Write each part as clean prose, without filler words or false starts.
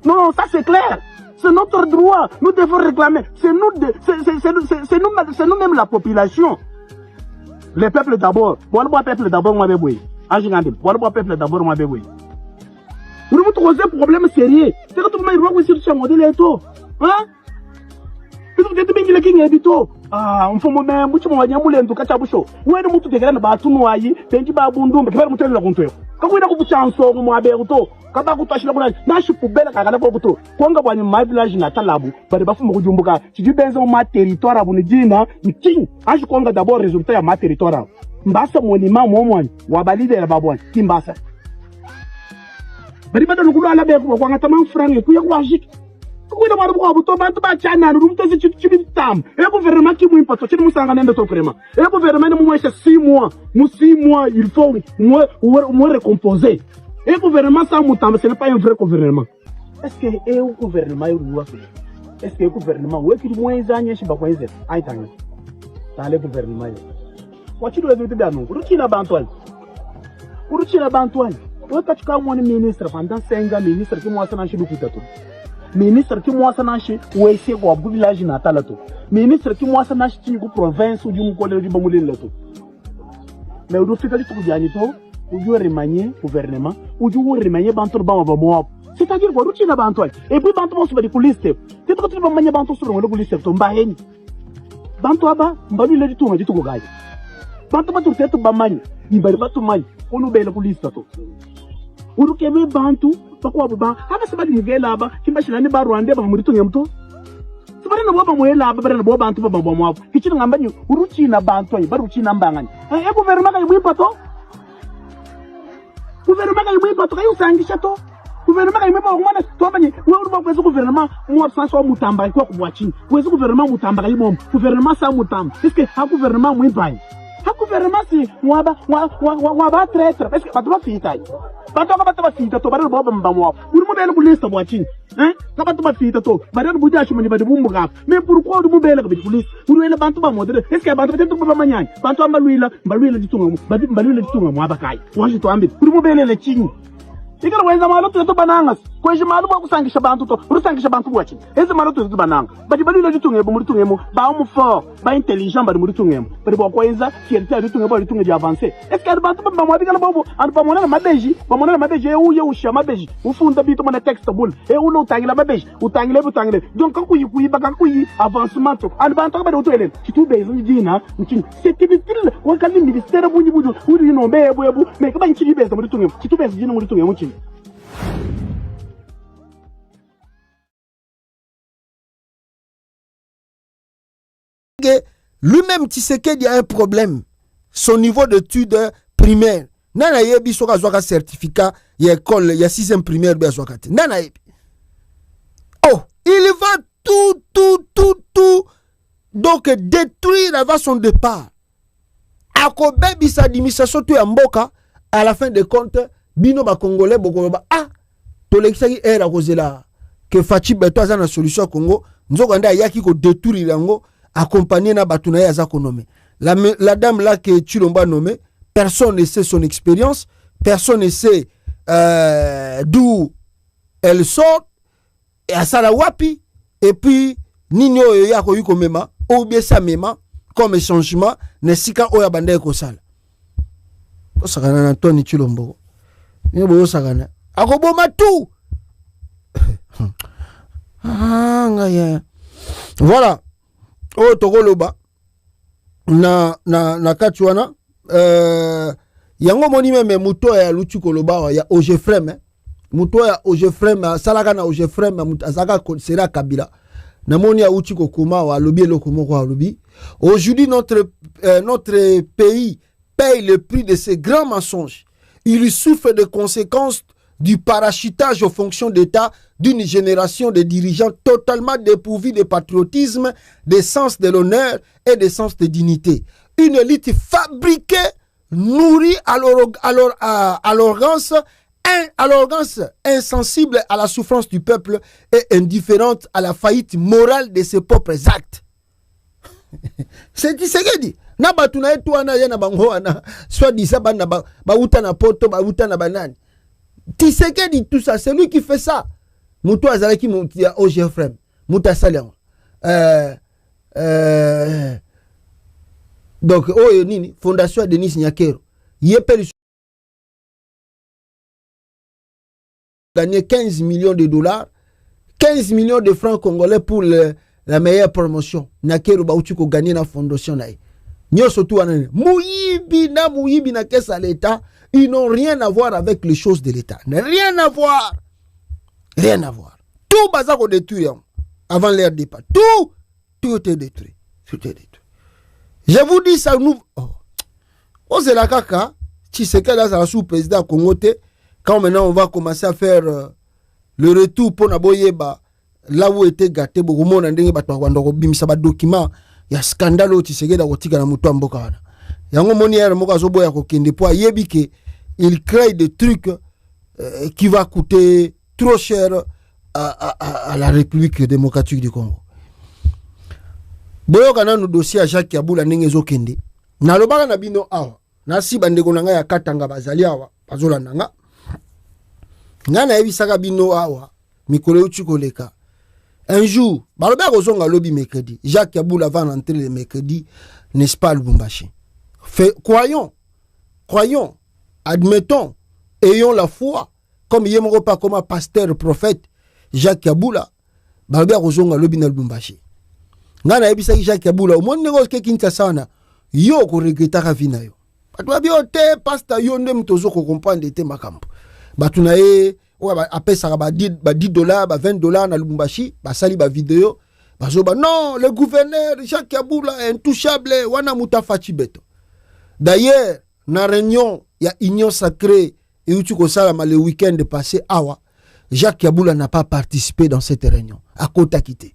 Non, ça c'est clair. C'est notre droit. Nous devons réclamer. C'est nous-mêmes la population. Les peuples d'abord. Peuple d'abord, moi, bébé. Peuple d'abord, moi, bébé. Vous nous trouvez un problème sérieux. C'est que tout le monde va sur ce modèle et tout. Hein? Ah, on fait mon même, mucho mwanya mulendo kachabusho. Wewe mtu tegera ba tunu ayi, penji ba bundumbe, kibara mutelo kunto. Kakwina kubuchanso mu aberuto, kaba kutashira kuna nashi pubela kakala ko kuto. Konga bwanyi my village na talabu, bari bafumu kujumbuka. Siji benza mu territoire abu njina, mking. Ashi konga d'abord résultat ya ma territoire. Mbasa monima momwani, wabalide la babwani, kimbasa. Bari bada nukulu ala be ko kwanga tamang frange kuya kwajik. Kuida mara buka buto bantu ba chana rumto se chibi tam e gouvernement qui mouimpa to chini musanga nende to vraiment e gouvernement ne mouache 6 mois mu 6 mois il faut moi récomposer e gouvernement ça mutam ce n'est pas un vrai gouvernement. Est-ce que e gouvernement il doit faire est-ce que gouvernement we ki moins zanye shi ba kwenze ai tanga ta le gouvernement wa chido e bia no ruchina bantwal we ka chika mo ministre pendant 5 ans ministre qui moi sana shi dukutato ministre qui moi sana shi we se ko abu village natal to ministre qui moi sana shi ku province ou du mukole du bamulin to mais do fika tu diani to ou du remanier gouvernement ou du remanier bantor ba mo c'est-à-dire ko ruti na bantoy et puis banto mo so ba di liste te to tu ba manya banto so ngolo ku liste to mba heni banto aba mbabi le ditunga ditugo gaje banto ba turte to ba manya ni bari ba to manya onu bela ku liste to urukebe bantu bakwa buba aba sabadi ngela aba kimbashina ni ba Rwanda ba muri tunye mto sabari na boba moyela aba bare na boba bantu ba mo kichira ngambanyi uruchi na bantu yi baruchi na mbangani e gouvernement ka yibu pato kayo sangisha to gouvernement ka yibu pa ngwana to banyi we uruba kwezo gouvernement mo absence wa mutamba kwa kubwachini kwezo gouvernement mutamba ka yibu gouvernement sa mutamba est-ce que ha gouvernement mwimpai ha gouvernement si mwaba traître parce que ba to fitai Bato ba fita to bare boba mbamwa uri mo bele bulista bwachini ka bato ba fita to bare buja shumani ba bumbuga mais pourquoi uri mo bele ka bulista uri ele bantu ba modere est-ce que bantu tetu ba manyanya bantu ambaluila ditunga mu baluila ditunga mu abakai washi to ambi uri mo bele le chini ikara wenza malo to bananga ko jimalo ba kusangisha bantu to uri sangisha bantu bwachini eze malo to bananga baluila ditunga mu ditunga mu ba mu fort ba intelligent ba mu ditunga mu bari bo kwenza fierté ditunga ba ditunga di avancer est-ce que bantu ba mo bigala bobo an ba mona mabeji uye usha mabeji ufunda bito mana texte bul ulo utangila mabeji utangile donc kuyi baka kuyi avancement to an bantu ba do ele kitu bezo dina nkin c'est difficile wa kali ministère bunyi budu uri no bebu mais ka ba nchi bezo mu ditunga kitu bezo dina mu ditunga mu nkin. Lui-même Tshisekedi a un problème. Son niveau d'études primaires. Nana yebi soka zoka certificat ya école ya 6e primaire be azwakate. Nana yebi. Oh, il va tout donc détruire avant son départ. Akobebi sa administration to ya mboka à la fin de compte bino ba congolais boko ba to lekisaki era kozela que Fachi Beto aza na solution à Congo nzoko nda yaki ko détruire yango accompagné na batuna ya za konomé. La dame là que Chilomba nommé, personne ne sait son expérience, personne ne sait d'où elle sort, et à Salawapi, et puis Nino ya ko yuko mema, ou bien sa mema, comme changement, ne sika oya bande ko sala. To sakana na Tony Chilombo. Ni bo sakana. Akoboma tout. Ngaya. Voilà. Oh tokoloba. Na katuana yango moni meme muto ya lutu koloba ya Ogefrem muto ya Ogefrem salaka na Ogefrem azaka sera Kabila na moni ya uchi kokoma wa lobi eloko moko wa lobi. Aujourd'hui notre pays paye le prix de ces grands mensonges. Il souffre des conséquences du parachutage aux fonctions d'État d'une génération de dirigeants totalement dépourvus de patriotisme, de sens de l'honneur et de sens de dignité. Une élite fabriquée, nourrie à l'arrogance, insensible à la souffrance du peuple et indifférente à la faillite morale de ses propres actes. C'est ce qu'il dit. Na batuna etu wana yana bango wana soit disa bana ba uta na poto ba uta na banani. Tshisekedi dit tout ça, c'est lui qui fait ça. Moutou Azalaki Moutia OGFRM, Mouta Salian. Donc, Nini, Fondation Denis Nyakero. Yepel gagné 15 millions de dollars, 15 millions de francs congolais pour la meilleure promotion. Nyakero Baoutuko gagné la fondation. Nyo surtout Mouyibi na caisse à l'État, ils n'ont rien à voir avec les choses de l'État. Rien à voir. Rien à voir. Tout bazar qu'on détruit avant leur départ. Tout est détruit. Tout est détruit. Je vous dis ça, nous. Oh, c'est la caca. Tshisekedi là, c'est la sous-président Congoté. Quand maintenant on va commencer à faire le retour pour Naboyeba, là où était gâté, beaucoup de monde a dit que document. Il y a scandale au Tshisekedi à Otika na mutu mboka wana. Yango moni ya mboka zo boya ko kende po yebi ke il crée des trucs qui va coûter trop cher à la République démocratique du Congo. Boyo kana no dossier à Jacques Kabula ndenge zo kende. Na lobaka na bino awa. Na si bandeko nanga ya katanga bazali awa bazola nanga. Ngana ebisaka bino awa mikolo uchikoleka. Un jour, Balobert Ozonga lobby mercredi. Jacques Kabula va rentrer le mercredi, n'est-ce pas, Lubumbashi. Croyons, admettons, ayons la foi, comme Yemoro pas comme un pasteur, prophète, Jacques Kabula, Balobert Ozonga lobby na Lubumbashi. Ngana ebisa Jacques Kabula, au moins négoce ke Kinshasa, yo ko regretta ravina yo. Batwa bi ote pasteur yo ndem tozo ko comprendre te makambo. Batuna e après ça va 10 $, 20 $ na Lubumbashi, ba sali ba vidéo, ba zo ba non, le gouverneur Jacques Kabula est intouchable, wana muta fachi beto. D'ailleurs, na réunion ya union sacrée et où tu sala le week-end passé awa, Jacques Kabula n'a pas participé dans cette réunion. À Kota quitté.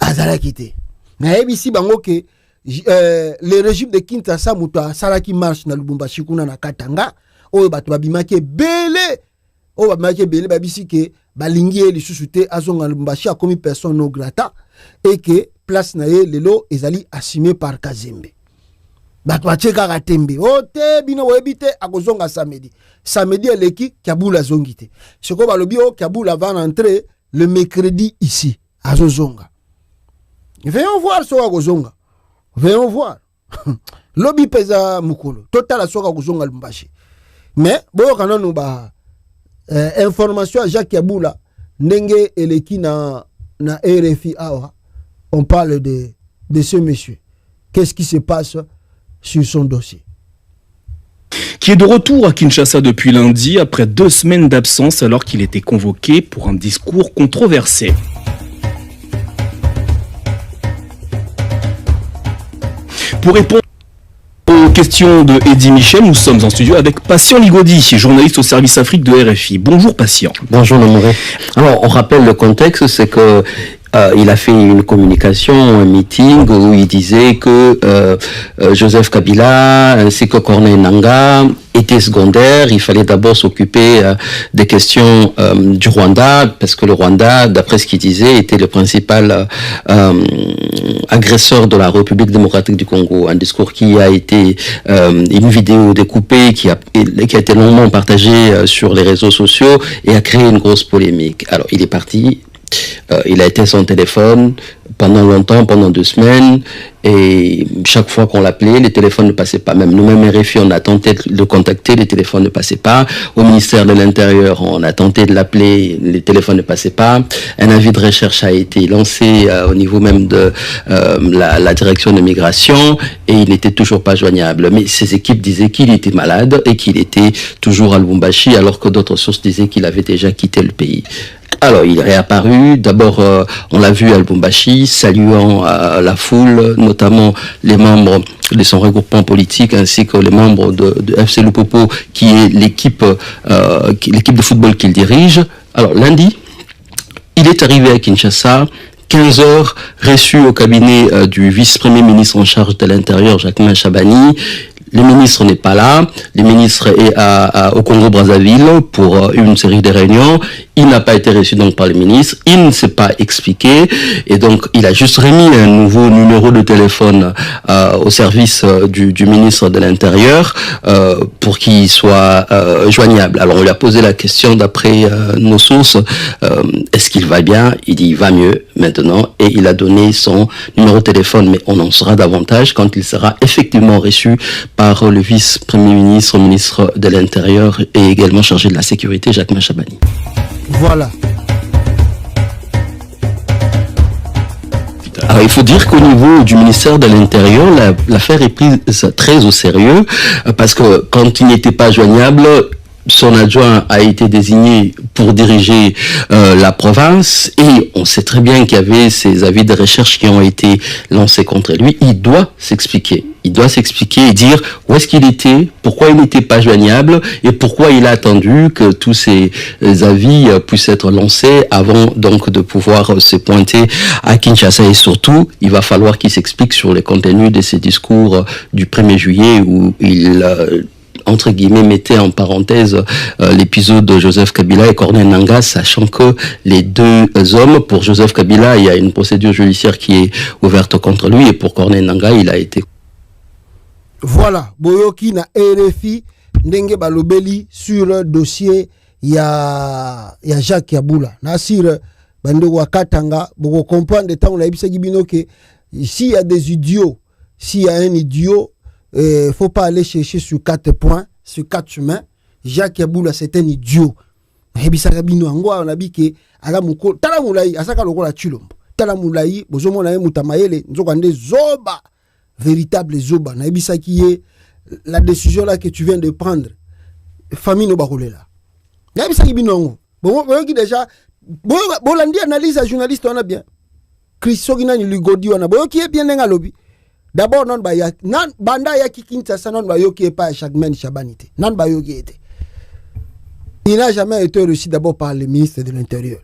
Azala quitté. Na ebisi bango ke le régime de Kinshasa muta sala qui marche na Lubumbashi kuna na Katanga, o bato babimaki belé. Oh, babimaki belé babisi ke balingi li susute azonga Lubumbashi a commis personne non grata et que place na ye lelo ezali assumé par Kazembe. Bato bacheka katembe. Oh te bino webite akozonga samedi. Samedi eleki Kabula zongite. Seko balobi o Kabula va rentrer le mercredi ici azozonga. Venons voir so akozonga. Venons voir. Lobi pesa mukolo. Total so akozonga Lubumbashi. Mais boyo kana no ba information à Jacques Kabula ndenge eleki na RFI awa. On parle de ce monsieur. Qu'est-ce qui se passe sur son dossier? Qui est de retour à Kinshasa depuis lundi après 2 semaines d'absence alors qu'il était convoqué pour un discours controversé. Pour répondre aux questions de Eddy Michel, nous sommes en studio avec Patient Ligodi, journaliste au service Afrique de RFI. Bonjour Patient. Bonjour Nomoré. Alors on rappelle le contexte, c'est que il a fait une communication, un meeting où il disait que Joseph Kabila ainsi que Corneille Nangaa étaient secondaires. Il fallait d'abord s'occuper des questions du Rwanda, parce que le Rwanda, d'après ce qu'il disait, était le principal agresseur de la République démocratique du Congo. Un discours qui a été une vidéo découpée qui a été longuement partagée sur les réseaux sociaux et a créé une grosse polémique. Alors il est parti. Il a été son téléphone pendant longtemps, pendant 2 semaines, et chaque fois qu'on l'appelait, les téléphones ne passaient pas. Même nous-mêmes, RFI, on a tenté de le contacter, les téléphones ne passaient pas. Au ministère de l'Intérieur, on a tenté de l'appeler, les téléphones ne passaient pas. Un avis de recherche a été lancé au niveau même de la direction de migration, et il n'était toujours pas joignable. Mais ses équipes disaient qu'il était malade et qu'il était toujours à Lubumbashi, alors que d'autres sources disaient qu'il avait déjà quitté le pays. Alors, il est réapparu. D'abord, on l'a vu à Lubumbashi, saluant la foule, notamment les membres de son regroupement politique, ainsi que les membres de FC Lupopo, qui est l'équipe de football qu'il dirige. Alors, lundi, il est arrivé à Kinshasa, 15 heures, reçu au cabinet du vice-premier ministre en charge de l'Intérieur, Jacquemain Chabani. Le ministre n'est pas là. Le ministre est au Congo-Brazzaville pour une série de réunions. Il n'a pas été reçu donc par le ministre, il ne s'est pas expliqué et donc il a juste remis un nouveau numéro de téléphone au service du ministre de l'Intérieur pour qu'il soit joignable. Alors on lui a posé la question d'après nos sources, est-ce qu'il va bien? Il dit il va mieux maintenant et il a donné son numéro de téléphone, mais on en saura davantage quand il sera effectivement reçu par le vice-premier ministre, ministre de l'Intérieur et également chargé de la sécurité, Jacques Machabani. Voilà. Alors, il faut dire qu'au niveau du ministère de l'Intérieur, l'affaire est prise très au sérieux parce que quand il n'était pas joignable, son adjoint a été désigné pour diriger la province et on sait très bien qu'il y avait ces avis de recherche qui ont été lancés contre lui. Il doit s'expliquer. Il doit s'expliquer et dire où est-ce qu'il était, pourquoi il n'était pas joignable et pourquoi il a attendu que tous ces avis puissent être lancés avant donc de pouvoir se pointer à Kinshasa. Et surtout, il va falloir qu'il s'explique sur les contenus de ses discours du 1er juillet où il entre guillemets, mettait en parenthèse l'épisode de Joseph Kabila et Corneille Nangaa, sachant que les deux hommes, pour Joseph Kabila, il y a une procédure judiciaire qui est ouverte contre lui, et pour Corneille Nangaa, il a été... Voilà, boyoki na RFI, ndenge balobeli sur le dossier, il y a Jacques Yabula. Nasir, bande wakatanga, vous comprendre temps, on a dit que s'il y a des idiots, s'il y a un idiot, faut pas aller chercher sur 4 points, sur 4 chemins. Jacques Yabula, c'est un idiot. Hebisagabino angwa, on a dit que Alamuko, Talamulai, Asaka Lokola Chulombo, Talamulai, Bozomona Mutamayele, Nzokande Zoba, véritable Zoba. Naibisa qui est la décision là que tu viens de prendre. Famille no baroule là. Naibisa qui binongo. Bon, qui déjà, Bolandi analyse à journaliste, on a bien. Christogina Lugodi, on a bon, qui est bien dans lobby. D'abord, non ba ya nan banda ya Kinshasa non ba yoki pas chaque semaine Chabanité. Non ba yoki était. Il n'a jamais été reçu d'abord par le ministre de l'Intérieur.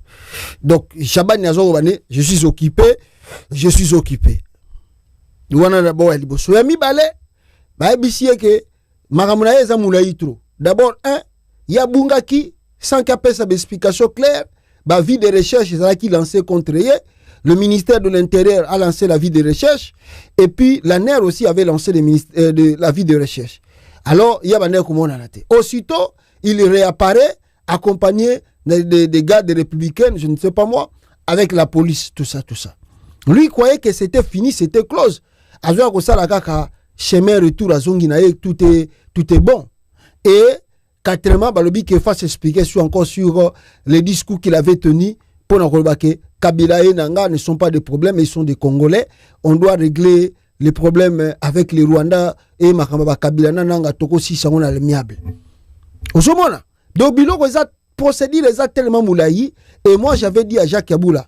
Donc Chaban Nazo Bané, je suis occupé. Douana d'abord elle bosse. Yami balé ba bisie que makamuna eza mulayi trop. D'abord ya bungaki sans qu'il y ait sa explication claire, ba vie de recherche qui lancé contre eux. Le ministère de l'Intérieur a lancé l'avis de recherche et puis la NER aussi avait lancé l'avis de recherche. Alors, il y a un comment on a raté. Aussitôt, il réapparaît accompagné des gars des républicains, je ne sais pas moi, avec la police, tout ça. Lui, il croyait que c'était fini, c'était close. Alors, comme ça, la kaka, chemin retour à Zonginae, tout est bon. Et, quatrièmement, Balobi qui fasse expliquer encore sur les discours qu'il avait tenus pour nous que Kabila et Nanga ne sont pas des problèmes, ils sont des Congolais. On doit régler les problèmes avec les Rwandais et Makamba Kabila Nanga Toko si ça on a le miable. Osomona. Donc bilo les procédures les tellement moulayi et moi j'avais dit à Jacques Yabula,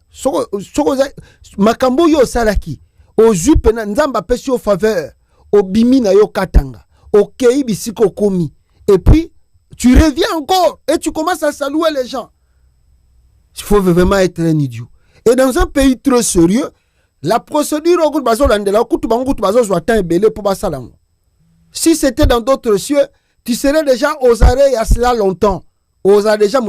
Makambo yo salaki, au jupena nzamba pesi au faveur, au bimi na yo katanga, au kei bisiko komi. Et puis tu reviens encore et tu commences à saluer les gens. Il faut vraiment être un idiot. Et dans un pays très sérieux, la procédure si c'était dans d'autres cieux, tu serais déjà aux arrêts il y a cela longtemps. Aux arrêts déjà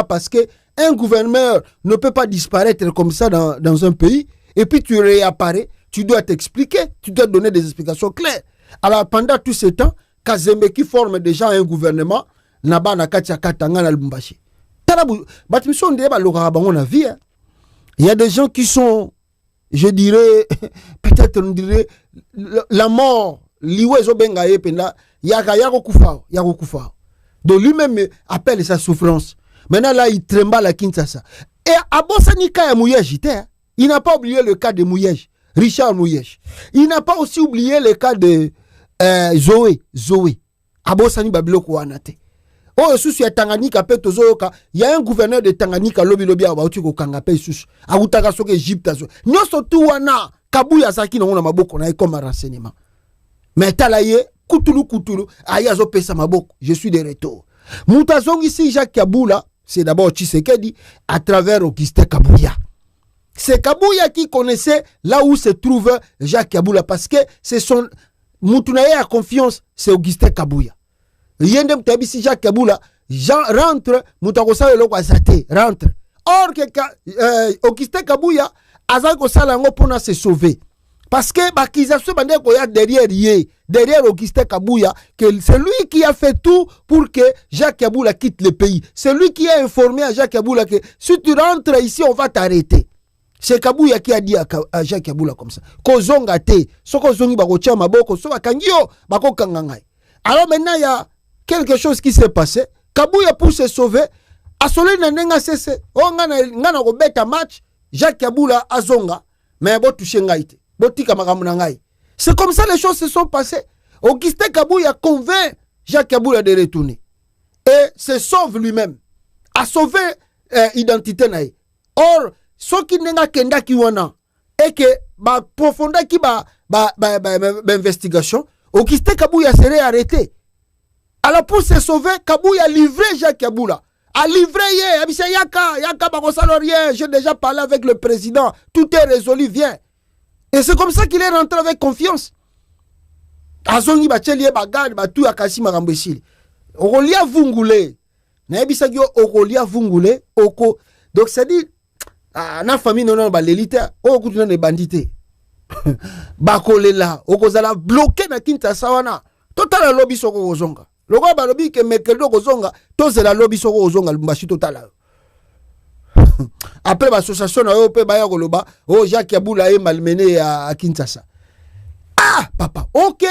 parce que un gouverneur ne peut pas disparaître comme ça dans un pays. Et puis tu réapparais, tu dois t'expliquer, tu dois donner des explications claires. Alors pendant tout ce temps, Kazembe qui forme déjà un gouvernement, Naba Nakatia Katanga na Lubumbashi. Il y a des gens qui sont, je dirais, peut-être on dirait, la mort, liwezo benga yependa, yako kufa. Donc lui-même appelle sa souffrance. Maintenant là, il tremble à Kinshasa. Et à Bossanika ya Mouyej, il n'a pas oublié le cas de Mouyej, Richard Mouyej. Il n'a pas aussi oublié le cas de Zoé. À Bossani Babiloko Wanate. Oh, sous ya Tanganyika pe tozoyoka, il y a un gouverneur de Tanganyika lobi abauti ko kanga pe sous. Awutaka soke Egypte azo. Nyoso tu wana kabuya saki na ngona maboko na comme renseignement. Mais talaye kutulu aya zo pesa maboko. Je suis de retour. Moutazong ici Jacques Kabula, c'est d'abord Tshisekedi à travers Augustin Kabouya. C'est Kabouya qui connaissait là où se trouve Jacques Kabula parce que c'est son Moutunaye a confiance, c'est Augustin Kabouya. Yendem tabisi Jacques Kabula, Jean rentre, Moutakosa le Kwasate, rentre. Or que Augustin Kabouya, Azako Salango pour se sauver. Parce que l'accusation derrière Augustin Kabouya, que c'est lui qui a fait tout pour que Jacques Kaboula quitte le pays. C'est lui qui a informé à Jacques Kaboula que si tu rentres ici, on va t'arrêter. C'est Kabouya qui a dit à Jacques Kaboula comme ça. Kozonga te, soko zongi bakocha maboko, soko kangio bako kangangai. Alors maintenant il y a quelque chose qui s'est passé. Kabouya pour se sauver, a solé na nenga sese. O ngana ko beta match, Jacques Kaboula azonga, mais bo touché ngaite. C'est comme ça les choses se sont passées. Augustin Kabouya convainc Jacques Kaboula de retourner. Et se sauve lui-même. A sauvé l'identité. Or, ce qui n'est pas qui wana et que ba profondeur qui ba investigation, Augustin Kabouya serait arrêté. Alors pour se sauver, Kabouya a livré Jacques Kaboula. A livré Yaka rien. J'ai déjà parlé avec le président. Tout est résolu, viens. Et c'est comme ça qu'il est rentré avec confiance. Azongi bachelie bagad batu akasi magambesili. Okolia vungule. Na ebisa gyo okolia vungule oko. Donc ça dit na famille non ba l'élite okutuna ne bandité. Bakolela okozala bloqué na Kinshasa wana. Total lobby soko ozonga. Loko ba lobby ke mekeldo kozonga, tozela lobby soko ozonga lumbashi total. Après l'association oh Jacques Kaboula est malmené à Kinshasa. Ah papa, ok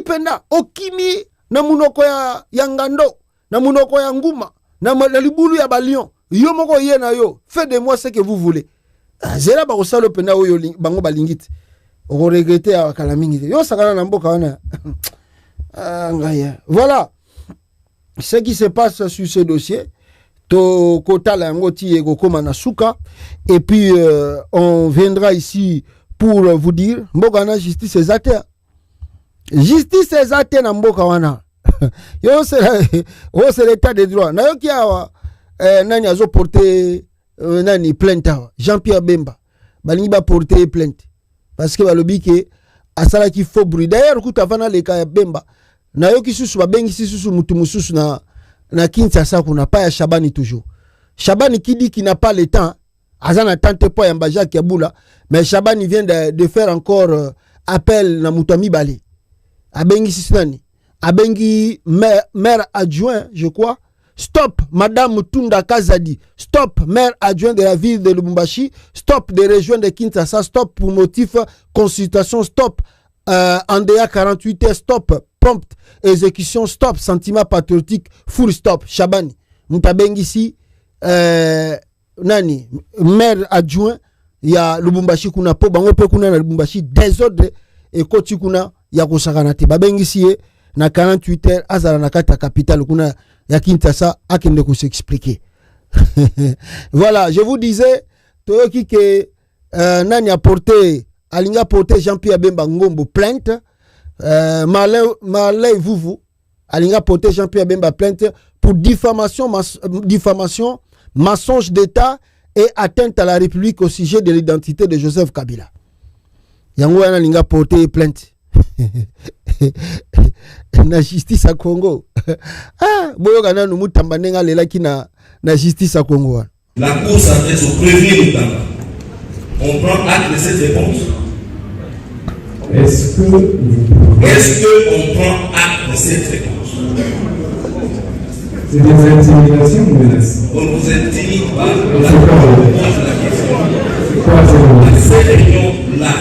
pena, okimi na munoko ya Ngando, na munoko ya Nguma, na libulu ya Balion. Yo moko yena yo, faites de moi ce que vous voulez. Zera ba osalo pena oyo bango balingit. On regretter à Kalamingi. Yo sakana na mboka wana. Voilà ce qui se passe sur ce dossier. Et puis on viendra ici pour vous dire Mbokana justice exacte. Justice exacte na mboka wana. Yo c'est l'état de droit. Na yo ki awa nani azo porter nani plainte Jean-Pierre Bemba. Balingi ba porter plainte parce que balobi ke asala ki faux bruit. D'ailleurs kutavana le ka Bemba. Na yo ki susu ba bengi susu mutu mususu na Kinshasa kuna pas ya Shabani toujours. Shabani qui dit qu'il n'a pas le temps, Azana tente pas ya Jacques Kaboula, mais Shabani vient de faire encore appel na Moutami Bali. Abengi Sisnani, Abengi maire adjoint, je crois. Stop Madame Tunda Kazadi, stop maire adjoint de la ville de Lubumbashi, stop des régions de Kinshasa, stop pour motif consultation, stop Andea 48 stop prompt exécution, stop sentiment patriotique, full stop. Shabani Mutabengi ici nani maire adjoint ya Lubumbashi kuna po bango pe kuna na Lubumbashi désordre et koti kuna ya kosakana te babengi ici na 48 heures azala na kata capitale kuna ya Kinshasa akende ko s'expliquer. Voilà, je vous disais toyoki que nani a porté alinga porté Jean-Pierre Bemba Ngombo plainte. Malay Vouvou alinga porté Jean-Pierre Bemba plainte pour diffamation, mensonge d'État et atteinte à la République au sujet de l'identité de Joseph Kabila. Yango yana alinga porté plainte. Na justice à Congo. Ah, boyo kana numu tambanenga lelaki na justice à Congo. La Cour s'adresse au premier Moutamba. On prend acte de cette réponse. Est-ce qu'on prend acte de cette réponse? C'est des intimidations ou menaces? On ne vous intimide pas. On pose la question. C'est quoi cette réunion-là?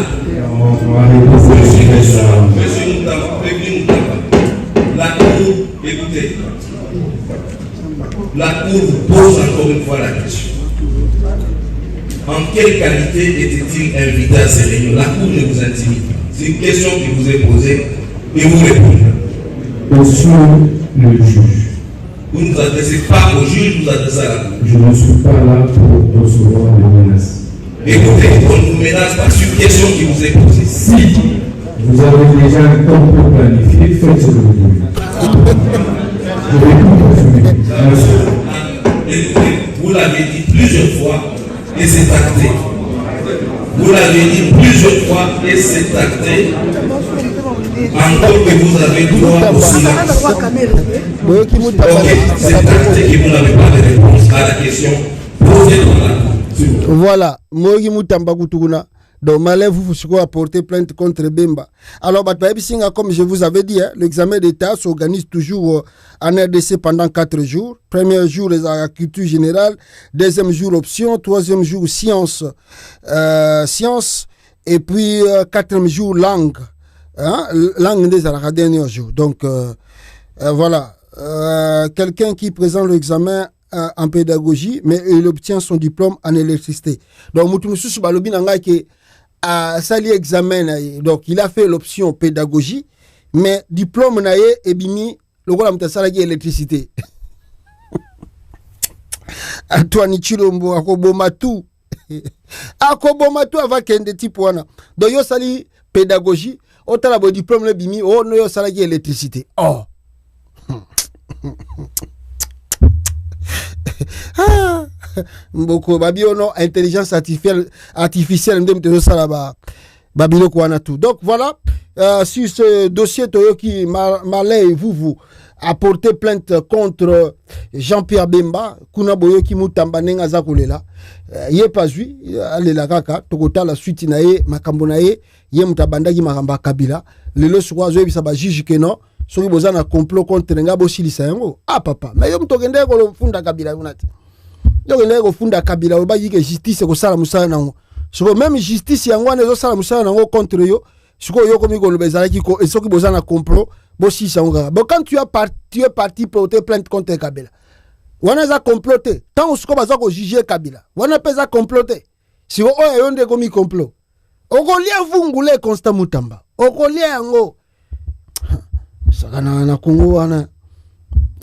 Monsieur Moutamba, prévenu Moutamba, la Cour, écoutez, la Cour vous pose encore une fois la question. En quelle qualité était-il invité à ces réunions? La Cour ne vous intimide pas. C'est une question qui vous est posée et vous répondez. Monsieur le juge. Vous ne vous adressez pas au juge, vous vous adressez à la Cour. Je ne suis pas là pour recevoir des menaces. Écoutez, on ne vous menace pas sur une question qui vous est posée. Si vous avez déjà un temps pour planifier, faites ce que vous voulez. Je vais tout confirmer. Écoutez, vous l'avez dit plusieurs fois et c'est acté. Vous l'avez dit plusieurs fois et c'est acté. encore que vous avez droit au silence. Ok, c'est acté que vous n'avez pas de réponse à la question posée dans la cour. Voilà, Mogi Moutamba Koutouna. Donc, Malin, vous pouvez apporter plainte contre Bemba. Alors, comme je vous avais dit, l'examen d'État s'organise toujours en RDC pendant 4 jours. Premier jour, les culture générale. Deuxième jour, option. Troisième jour, science. Et puis, quatrième jour, langue. Langue des Arabes, dernier jour. Donc, voilà. Quelqu'un qui présente l'examen en pédagogie, mais il obtient son diplôme en électricité. Donc, Moutounou Balobi Nanga qui a sali examen, donc il a fait l'option pédagogie, mais diplôme naïe et bimi, le rôle de salarié électricité. Antoine Chilombo, Akobomatu, avec un des types. Donc, il sali pédagogie, autant le diplôme le bimi, oh, non, salarié électricité. Oh! Mboko babiono intelligence artificielle ndemte salaba babilo kwana tout. Donc voilà, sur ce dossier Toyoki Malay vous apportez plainte contre Jean-Pierre Bemba kuna boyoki mutamba nenga zakolela ye pazui alela kaka tokota la suite na ye makambo na ye mutabandaki makamba kabila lelo swa zo bisa ba juge que non soki boza na complot contre nga bosilisa yango papa mais yo mutokende ko funda kabila unati donc il est funda kabila ba yike justice ko sala musala nango soko même justice yango ne zo sala musala nango contre yo soko yo komi ko lobezala ki ko soki boza na complot bosilisa yango bon quand tu es parti porter plainte contre Kabila wana za comploter tant soko baza ko juger Kabila wana pesa comploter si o yonde komi complot okolia vungule Constant Mutamba okolia yango sakana na Congo wana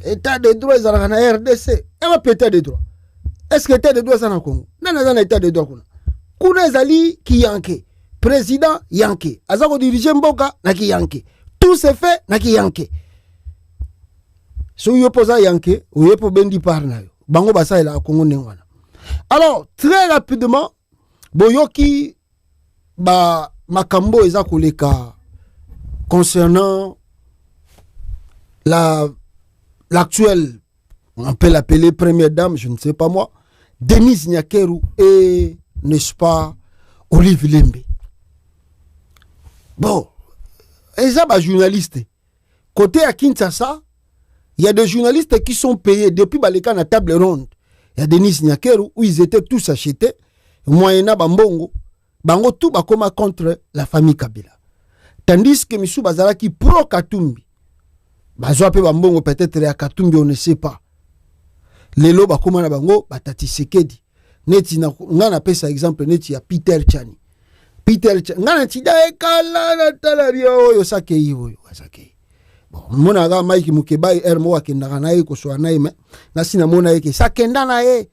état de droit ezalaka na RDC ema pété de droit. Est-ce que l'état de droit est en Congo? Non, non, l'état de droit. Kuna ezali ki yanke. Président yanke. Azako diriger mboka na ki yanke. Tout se fait na ki yanke. So yo posa yanke, ou yo po bendi par na yo. Bango basa ela Congo nengwana. Alors, très rapidement, boyoki ba makambo ezako leka concernant l'actuelle, on peut l'appeler première dame, je ne sais pas moi, Denise Nyakeru et, n'est-ce pas, Olive Lembe. Bon, et ça, bah, journaliste. Côté à Kinshasa, il y a des journalistes qui sont payés depuis Baleka na table ronde. Il y a Denise Nyakeru où ils étaient tous achetés, moyennant Bambongo, Bango tout bakoma contre la famille Kabila. Tandis que Missou Bazala qui pro Katumbi, Bazo pe Bambongo peut-être à Katumbi, on ne sait pas. Lelo bakoma na bango batati sekedi neti na ngana pesa exemple neti ya Peter Chani ngana tida ekala na talabio yo sakei yo sakei bon mona ga Mike Mukebai mo akenda na ye ko so na ime na sina mona yeke sakenda na ye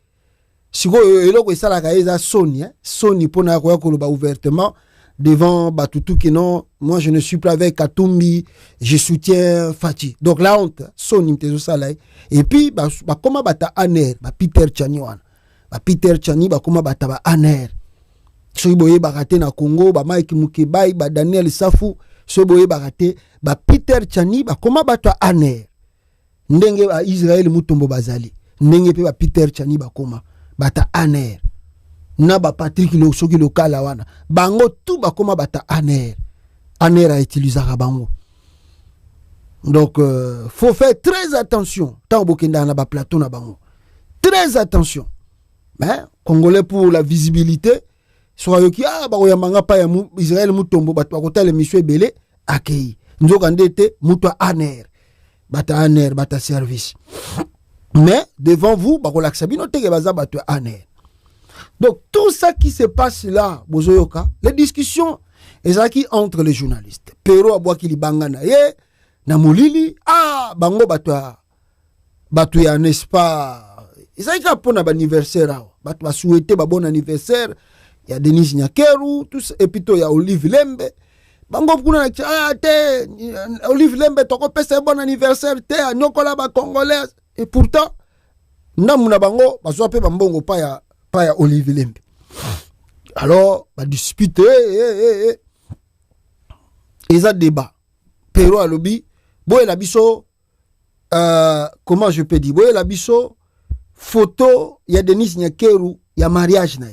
siko eloko esala ka eza soni pona ko yakoloba ouvertement devant Batutu que non, moi je ne suis pas avec Katumbi, je soutiens Fati. Donc la honte, son imtezo salai. Et puis, comment bata aner, Peter Chani wan. Peter Chani, comment bata aner. So boye barate na Congo, Mike Mukebai, Daniel Safu, so boye barate, Peter Chani, comment bata aner. Ndenge Israël mutombo bazali. Ndenge pe Peter Chani comment bata aner. Na ba Patrick lo soki local wana bango tout ba koma bata aner a utilisé bango. Donc faut faire très attention tant bokenda na ba plateau na bango, très attention. Mais congolais pour la visibilité soit yoki ba oyamanga pa ya Israël mutombo ba kota le monsieur belé akei nzoka ndete muto aner bata service. Mais devant vous ba ko laksa bino teke baza bato aner. Donc, tout ça qui se passe là, Bozoyoka, les discussions, qui entre les journalistes. Pero Abouaki li bangana ye, Namulili, bango batoya, n'est-ce pas? Ezaki pour un anniversaire, batoya souhaité bon anniversaire, il y a Denise Nyakeru, tous, et puis il y a Olive Lembe. Bango kuna te, Olive Lembe, toko pese bon anniversaire, te, nyokola ba congolais. Et pourtant, namuna bango, bazoape bambongo pa ya Olivier Lembe. Alors, discuter, ils ont débat. Pero alobi boye la biso comment je peux dire boye la biso photo ya Denis Nyakeru ya mariage na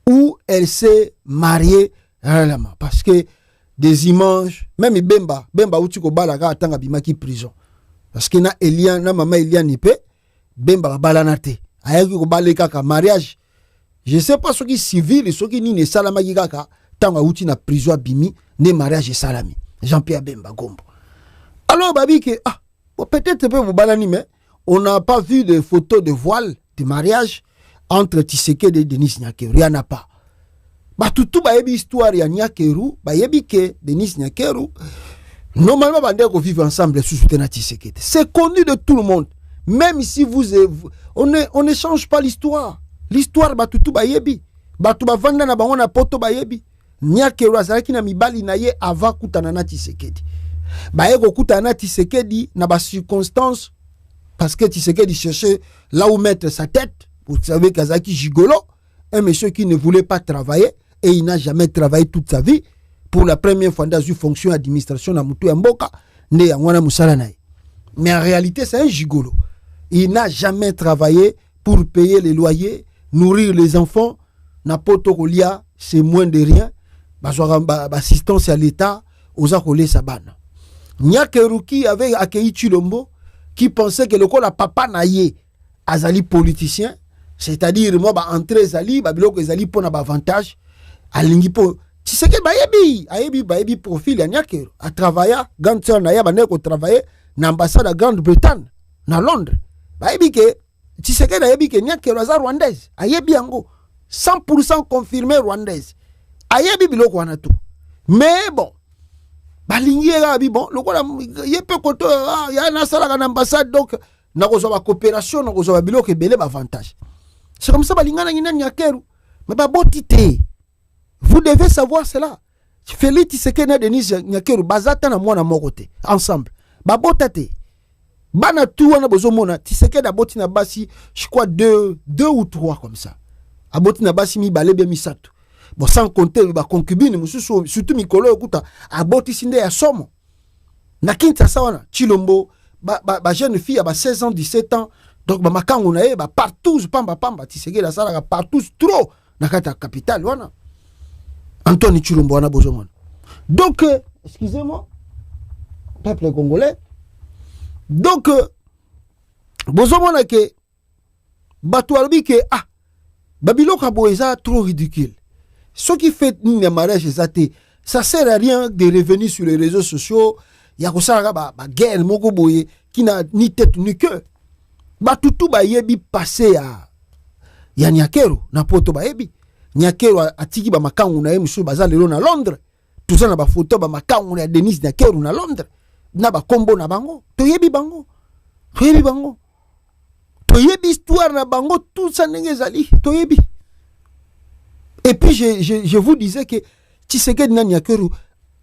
où elle s'est mariée réellement parce que des images même Bemba uti ko balaka atanga bimaki prison parce que na Elian na mama Elian nipe Bemba balana te ayaki ko baleka ka mariage je sais pas ce qui civil ce qui ni ne salama kaka tanga uti na prison bimi ne mariage salami Jean-Pierre Bemba Gombo alors babi que peut-être peut vous balani mais on n'a pas vu de photos de voile de mariage entre Tshisekedi et Denis Nyakeru. Il n'y en a pas. Tout bayebi histoire ya Nyakeru, bayebi que Denis Nyakeru, normalement, on vivre ensemble sous soutien à Tshisekedi. C'est connu de tout le monde. Même si on ne change pas l'histoire. L'histoire, tout bayebi. Tout vanda na bango na poto bayebi. Nyakeru azalaki na mibali na ye avant kutana na Tshisekedi. Bayeko kutana na Tshisekedi na ba circonstances parce que Tshisekedi cherchait là où mettre sa tête. Vous savez Kazaki gigolo, un monsieur qui ne voulait pas travailler et il n'a jamais travaillé toute sa vie. Pour la première fois dans une fonction d'administration à Moutou Mboka, né à Mwana Moussalanaï. Mais en réalité, c'est un gigolo. Il n'a jamais travaillé pour payer les loyers, nourrir les enfants. N'importe quoi, c'est moins de rien. Assistance à l'État, aux accolés Sabana. Nyakeru qui avait accueilli Chilombo, qui pensait que le coup la papa naïe azali politicien, c'est-à-dire moi entrer zali biloko ezali pour avantage alingi po Tshisekedi bayebi profil ya Nyakeru a travaillé quand on a ko travailler na ambassade de Grande-Bretagne na Londres bayebi ke Tshisekedi ayebi ke Nyakeru aza rwandaise ayebi yango 100% confirmé rwandaise ayebi biloko wana tout mais bon balingi abi bon lokola yepe koto ya na sala na ambassade donc na kozwa coopération na kozwa biloko ebele avantage. C'est comme ça balingana ngina Nyakeru mais botite. Vous devez savoir cela. Félix Tshisekedi na Denis Nyakeru bazata na mwana moko te ensemble. Botate. Bana tout wana bozomona Tshisekedi aboti na basi je crois deux ou trois comme ça. Aboti na basi mi balebe misato. Bon sans compter ba concubine mususu surtout mikolo okuta aboti sinde ya somo. Na Kinshasa wana Chilombo ba jeune fille à 16 ans 17 ans donc ba makango na ye ba partout pamba Tshisekedi la sala partout trop na kata capitale wana Anthony Chilombo wana bozomona donc excusez-moi peuple congolais donc bozomona ke bato alobi ke babiloko boeza trop ridicule ce qui fait une mariage ezate ça sert à rien de revenir sur les réseaux sociaux ya kosala ba guerre moko boye qui n'a ni tête ni queue batutu bayebi passé ya Nyakeru na poto bayebi Nyakeru atiki ba makangu na ye musu baza lelo na Londres tout ça na ba photo ba makangu na Denis Nyakeru na Londres na ba kombo na bango toyebi bango toyebi histoire na bango tout ça ndenge zali toyebi. Et puis je vous disais que Tshisekedi na Nyakeru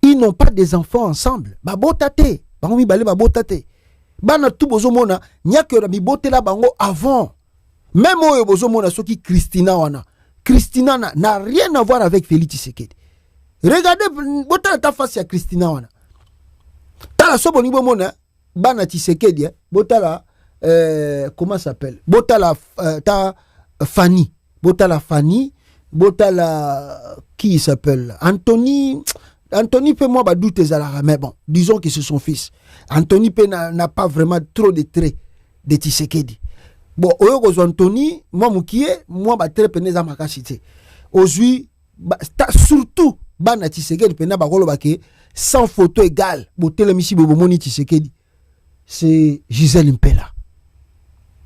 ils n'ont pas des enfants ensemble. Babotate. Bango mi balé babotate. Bana tout bozomona Nyakeru mi botela bango avant. Même oyo bozomona soki Christina wana. Christina n'a rien à voir avec Félix Tshisekedi. Regardez botala ta face ya Christina wana. Tala sobo ni bomona bana Tshisekedi botala comment ça s'appelle? Botala ta Fanny. Botala Fanny. Botala qui s'appelle Anthony peut moi doute Zalara mais bon disons que c'est son fils. Anthony peut n'a pas vraiment trop de traits de Tshisekedi. Bon oyo Anthony moi mukie moi ba très peneza makasite. Aujourd'hui surtout bana Tshisekedi pena ba kolo bake sans photo égale botele misi bobomoni Tshisekedi. C'est Gisèle Mpela.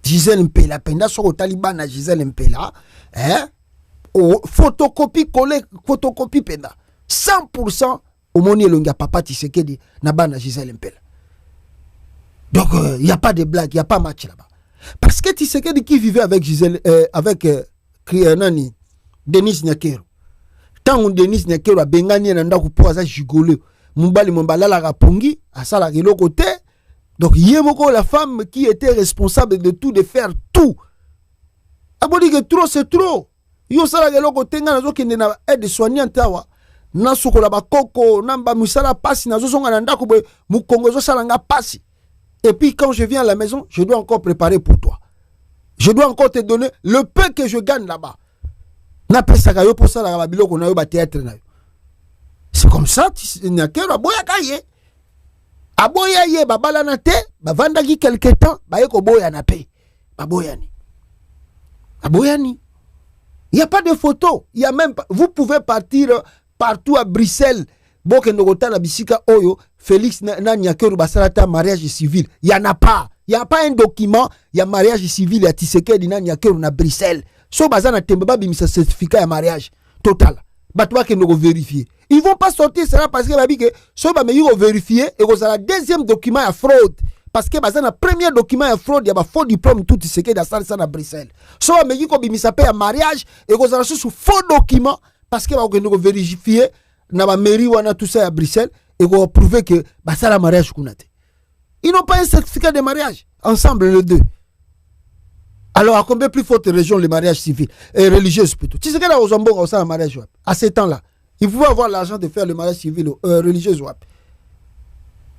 Gisèle Mpela penda soko Taliban na Gisèle Mpela photocopie collé photocopie penda 100% au moni elonga papa Tshisekedi na bana Gisèle Mpela. Donc il y a pas de blague, il y a pas match là-bas. Parce que Tshisekedi qui vivait avec Gisèle Denis Nyakeru. Tant Denis Nyakeru a bengani na ndako po aza gigolo. Mumbali la rapongi asala kilo côté. Donc yemoko la femme qui était responsable de tout, de faire tout. Abodi que trop c'est trop. Yo sala kilo côté nga nazo kende na aide soignante awa. na sukola bakoko na ba musala pasi na zozonga na ndako boye mukongo zosala nga pasi. Et puis quand je viens à la maison, je dois encore préparer pour toi. Je dois encore te donner le peu que je gagne là-bas. Na pesaka yo pour ça la biloko na yo ba théâtre na yo. C'est comme ça, Nyakero aboya kaye. Aboya ye babala na te, bavandaki quelque temps, baye ko boya na pe. Baboyani. Aboyani. Il n'y a pas de photo. Il y a même pas. Vous pouvez partir partout à Bruxelles. Bokenogota na bisika oyo, Félix na Nyakero basalata mariage civil. Il n'y en a pas. Il n'y a pas un document, il y a mariage civil à Tshisekedi na Nyakero na Bruxelles. So bazana tembeba bimisa certificat de mariage total. Batwa ke no vérifier. Ils vont pas sortir cela parce que babi que so ba me yo vérifier et ko sala deuxième document à fraude parce que bazana premier document à fraude ya ba faux diplôme tout Tshisekedi da sala na Bruxelles. So ba me yiko bimisa pe à mariage et ko sala sous faux document parce que ba ko no vérifier na ba mairie wana tout ça à Bruxelles et ko prouver que ba sala mariage kunate. Ils n'ont pas un certificat de mariage ensemble les deux. Alors, à combien plus forte région les mariages civils et religieux plutôt? Tu sais que là, aux Zambon, on a un mariage web. À ces temps-là, il faut avoir l'argent de faire le mariage civil religieux web.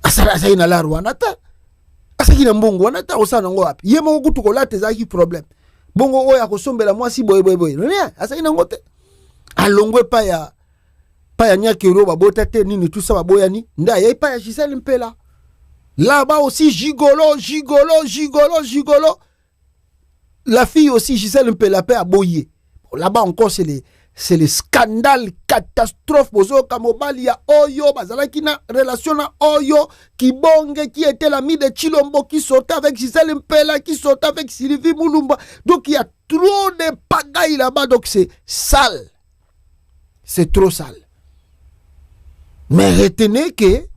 À ça, il y a la Rwanata. À ça, il y a un bon Rwanata, on s'en a un web. Il y a un bon coup là, t'es un problème. Bon, on a consommé la moi si boy. Rien. À ça, il y a un côté. À l'ongwe, pas ya Nyakero, babotate, ni tout ça, baboyani. Nda, il y a pas ya Gisèle Mpela. Là-bas aussi, gigolo. La fille aussi, Gisèle Mpela à Boye. Là-bas encore, c'est les scandales, catastrophes. Bozo Kamobali, ya Oyo, Bazalaki na relation na Oyo, Kibonge, qui était l'ami de Chilombo, qui sortait avec Gisèle Mpela, qui sortait avec Sylvie Moulumba. Donc il y a trop de pagailles là-bas, donc c'est sale. C'est trop sale. Mais retenez que,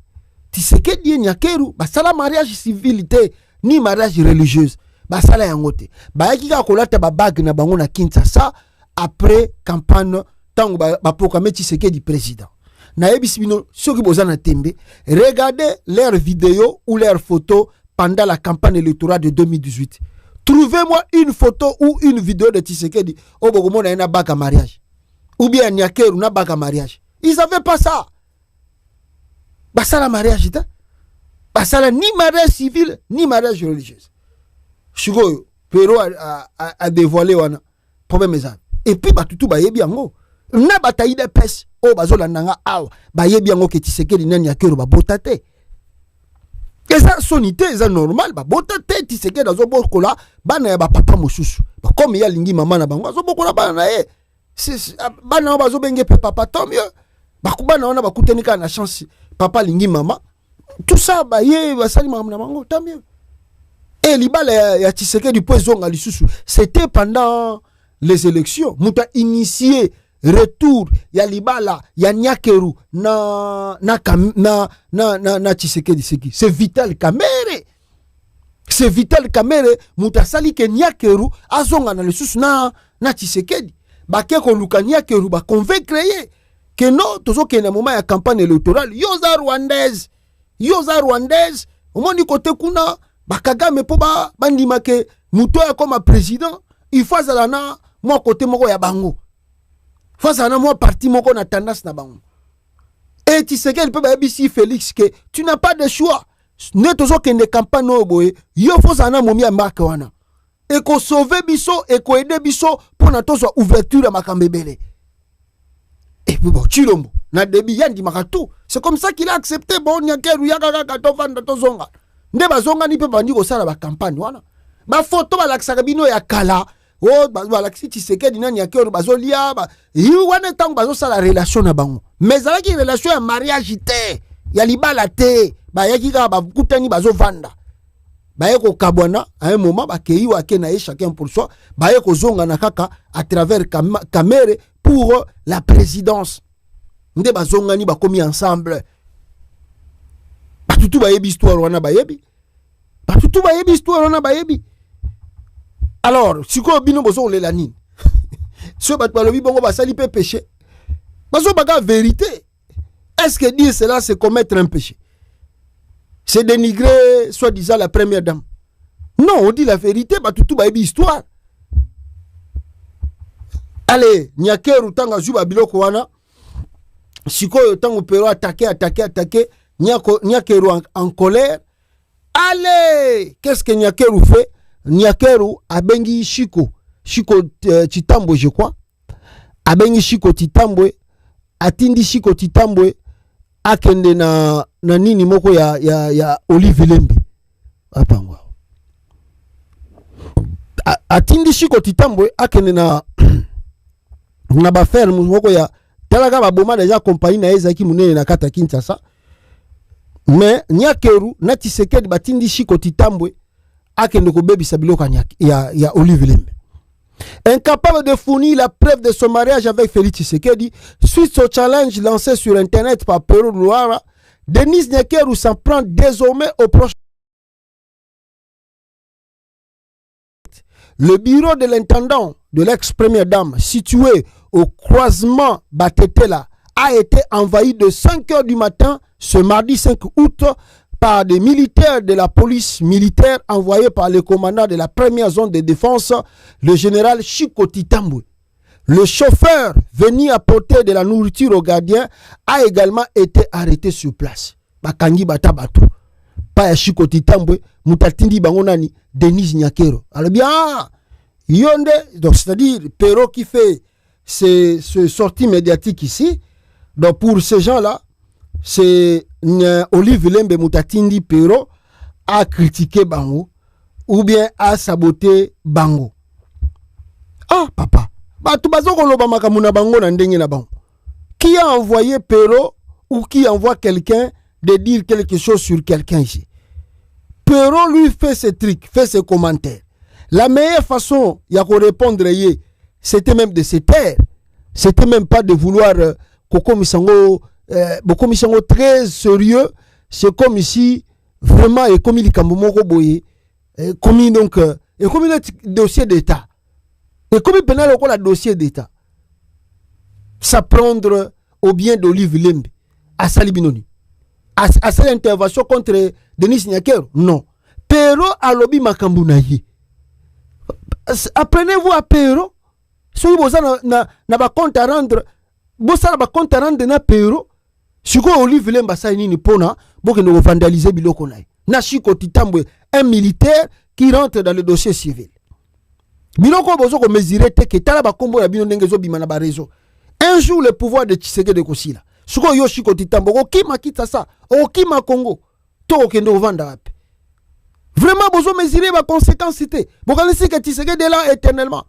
Tshisekedi Nyakero, ça la mariage civilité, ni mariage religieuse. Basala yangote bayaki ka kolata ba bag na bango na Kinshasa après campagne tango ba proclamer Tshisekedi président na yebisi bino soki bozana tembe regardez leurs vidéos ou leurs photos pendant la campagne électorale de 2018. Trouvez-moi une photo ou une vidéo de Tshisekedi au bogomo na ina bag à mariage ou bien Nyakero na bag à mariage. Ils avaient pas ça. Basala mariage ta basala ni mariage civil ni mariage religieuse. Chigo, Pero a dévoilé wana problème ça. Et puis batutu ba yebi yango. Na bataille de pes o bazola nanga aw ba yebi yango ke Tshisekedi nani Nyakero ba botate. Et ça sonité ça normal ba botate Tshisekedi dazo bokola bana ya ba papa mosusu. Ba comme ya lingi mama na bango zo bokola bana na ye. Bana bazo benge pe papa tant mieux. Ba kubana wana ba kutenika na chance papa lingi mama. Tout ça ba ye ba sali mama na bango tant mieux. Et l'ibala ya Tshisekedi poezonga lisusu, c'était pendant les élections. Muta initié retour ya libala ya Nyakero na Tshisekedi seki. C'est Vital Kamerhe. C'est Vital Kamerhe muta sali ke Nyakero azonga na lisusu na Tshisekedi. Ba ke ko luka Nyakero ba convaincre ye que non tozo ke na moment ya campagne électorale yoza rwandaise au moins du côté kuna Bakagame po bandima ke muto ya comme président il faut zalana moi côté moko ya bango faut zalana moi parti moko na tendance na bango et Tshisekedi peut ba bisi Félix que tu n'as pas de choix ne tozo ke ne campagne no boye yo faut zalana momi ya marque wana et ko sauver biso et ko aider biso pour na tozo ouverture ya makambebele et puis bon Chilombo na debi yandi makatu c'est comme ça qu'il a accepté bon Nyakero yaka to vanda to zonga. Nde bazonga ni pe bandi ko sala ba campagne wana ba photo ba lakisaka bino ya kala o ba lakisi Tshisekedi nani Nyakero bazolia ba yi wana tango bazo sala relation na bango mais avec relation ya mariage te ya libala te ba yaki ka ba kutani bazo vanda ba yeko kabwana à un moment ba kei wa ke na chacun pour soi ba yeko zonga na kaka à travers Kamerhe pour la présidence nde bazonga ni ba komi ensemble. Batutu ba yebi histoire wana ba yebi. Batutu ba yebi histoire wana ba yebi. Alors, si ko bino bozo le la nini. Si bat balobi bongo ba sali pe péché. Bazo baga vérité. Est-ce que dire cela c'est commettre un péché? C'est dénigrer soi-disant la première dame. Non, on dit la vérité, batutu ba yebi histoire. Allez, Nyakero tanga juba biloko wana. Sikoyo tango Pero attaqué. Nyakeru en colère. Allez! Qu'est-ce que Nyakeru fait? Nyakeru abengi Chiko Chitambwe, je crois. Abengi Chiko Chitambwe. Atindi Chiko Chitambwe. Akende na nini moko ya Olive Lembe. Apangwa. Atindi Chiko Chitambwe. Akende na baferme moko ya talaga baboma déjà compagnie na ezaki munene na kata Kinshasa. Mais Nyakeru na Tshisekedi batindi Chiko Chitambwe akende ko bebisa biloko ya Olive Lembe. Incapable de fournir la preuve de son mariage avec Félix Tshisekedi, suite au challenge lancé sur internet par Pero Luara, Denis Nyakeru s'en prend désormais au prochain. Le bureau de l'intendant de l'ex-première dame, situé au croisement Batetela, a été envahi de 5 h du matin ce mardi 5 août par des militaires de la police militaire envoyés par le commandant de la première zone de défense, le général Chiko Chitambwe. Le chauffeur venu apporter de la nourriture aux gardiens a également été arrêté sur place. Bakangi batabatu. Pas Chiko Chitambwe, mutatindi bangonani, Denis Nyakeru. Alors bien, Yonde, donc c'est-à-dire Pero qui fait ce sortie médiatique ici, donc pour ces gens-là, c'est Olive Lembe Mutatindi Pero a critiqué Bango ou bien a saboté Bango. Ah papa, qui a envoyé Pero ou qui envoie quelqu'un de dire quelque chose sur quelqu'un ici? Pero lui fait ses trucs, fait ses commentaires. La meilleure façon de répondre, c'était même de se taire. C'était même pas de vouloir Koko Misango très sérieux. C'est comme ici, vraiment, et comme il est comme donc, et comme il est dossier d'État. Et comme il pénal au dossier d'État. S'apprendre au bien d'Olive Lembe, à Salibinoni. À cette intervention contre Denis Nyakeru, non. Pero a lobi makambounaye. Apprenez-vous à Pero. Si vous avez un compte à rendre, vous avez un compte à rendre na Pero. Si vous avez Olive Lembe sa nini pona, vous avez vandalisé biloko nae. Na Chiko Chitambwe, un militaire qui rentre dans le dossier civil. Biloko bozo ko mesurer te ke tala ba kombo ya bino ndenge zo bima na ba réseau. Un jour le pouvoir de Tshisekedi Kosila. Suko yo Chiko Chitambwe okima kitasa, okima Congo. To okendo vanda wapi. Vraiment bozo mesurer ba conséquences cité. Bokalisi que Tshisekedi est là éternellement.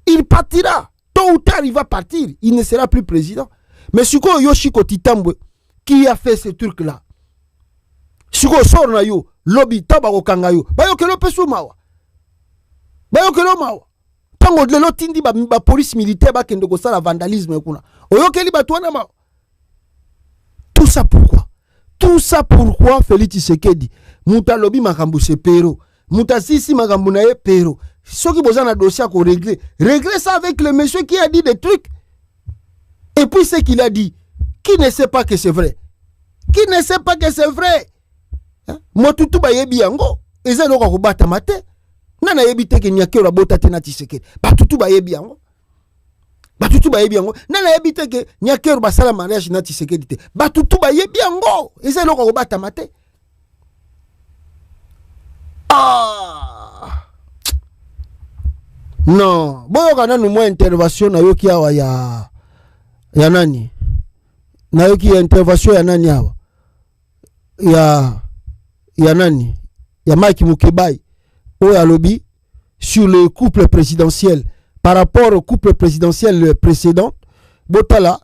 Il partira. Tôt ou tard il va partir. Il ne sera plus président. Mais suko yo Chiko Chitambwe qui a fait ce truc là. Suko sor na yo lobby tabako kanga yo. Bayo kelo pesu mawa. Bayo kelo mawa. Tango de lo tindi ba police militaire ba kende ko sala vandalisme kuna. Oyo keli ba tuana mawa. Tout ça pourquoi? Tout ça pourquoi Félix Tshisekedi muta lobby makambu se Pero. Muta sisi makambu na ye Pero. Ceux qui besoin d'un dossier à régler. Régler ça avec le monsieur qui a dit des trucs. Et puis ce qu'il a dit. Qui ne sait pas que c'est vrai? Qui ne sait pas que c'est vrai? Moi tout ba yebi yango. Eza loko ko bata mate. Nana yebi te ke Nyakeru abota te na Tshisekedi. Ba tutu ba yebi yango. Ba tutu ba yebi yango. Nana yebi te ke Nyakeru ba sala mariage na Tshisekedi te. Ba tutu ba yebi yango. Eza loko ko bata mate. Ah. Non. Boyo kana nous moins intervention na yoki awa ya nani? Na yoki ya intervention ya nani awa? Ya nani? Ya Mike Mukebai. Oya lobby sur le couple présidentiel par rapport au couple présidentiel précédent. Botala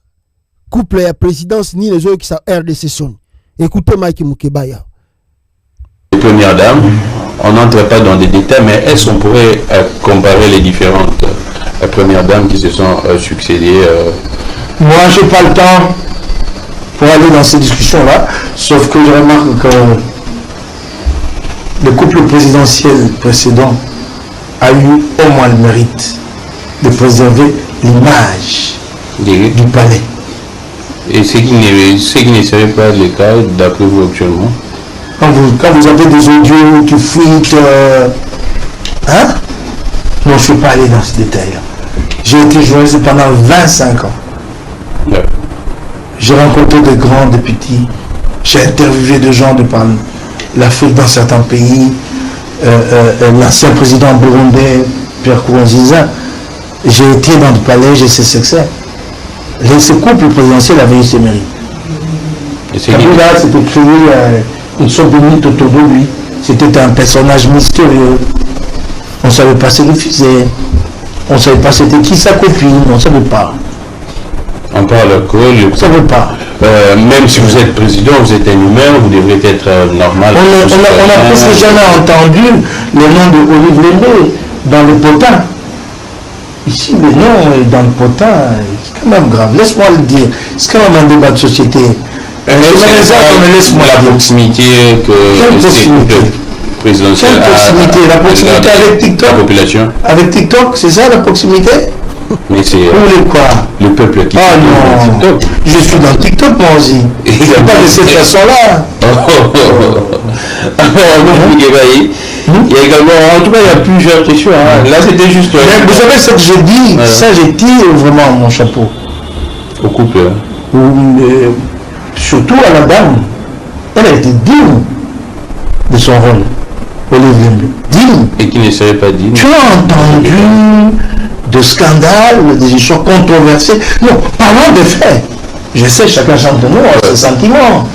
couple à présidence ni les autres qui sont RDC son. Écoutez Mike Mukebai. Première dame, on n'entre pas dans des détails, mais est-ce qu'on pourrait comparer les différentes premières dames qui se sont succédées Moi, je n'ai pas le temps pour aller dans ces discussions-là, sauf que je remarque que le couple présidentiel précédent a eu au moins le mérite de préserver l'image du palais. Et ce qui ne serait pas le cas d'après vous actuellement? Quand vous avez des audios qui fuitent, hein? Non, je ne suis pas allé dans ce détail-là. J'ai été journaliste pendant 25 ans. Ouais. J'ai rencontré de grands, de petits. J'ai interviewé des gens de par l'Afrique dans certains pays. L'ancien président burundais, Pierre Nkurunziza. J'ai été dans le palais, j'ai ses succès. Ce couple présidentiel avait eu ses mérites. Kabila s'était créé une sorte de mythe autour de lui. C'était un personnage mystérieux. On ne savait pas ce qu'il faisait. On ne savait pas c'était qui sa copine. On ne savait pas. On parle que On ne savait pas. Même si vous êtes président, vous êtes un humain, vous devrez être normal. On n'a presque jamais entendu le nom de Olive Lembe dans le potin. Ici, le nom dans le potin, c'est quand même grave. Laisse-moi le dire. C'est quand même un débat de société. Laisse-moi la proximité présidentielle. Quelle proximité? La proximité avec TikTok. La population. Avec TikTok, c'est ça la proximité? Mais c'est quoi? Le peuple qui non. TikTok. Je suis dans TikTok moi aussi. C'est pas de cette façon-là. Il y a également, en tout cas, il y a plusieurs questions. Là, c'était juste. Vous savez ce que je dis, ça, j'ai tiré vraiment mon chapeau. Au couple. Surtout à la dame. Elle a été digne de son rôle. Olive Lembe. Digne. Et qui ne serait pas digne. Tu as entendu de scandales, des histoires controversées. Non, parlons des faits. Je sais, chacun chante de nous ses sentiments.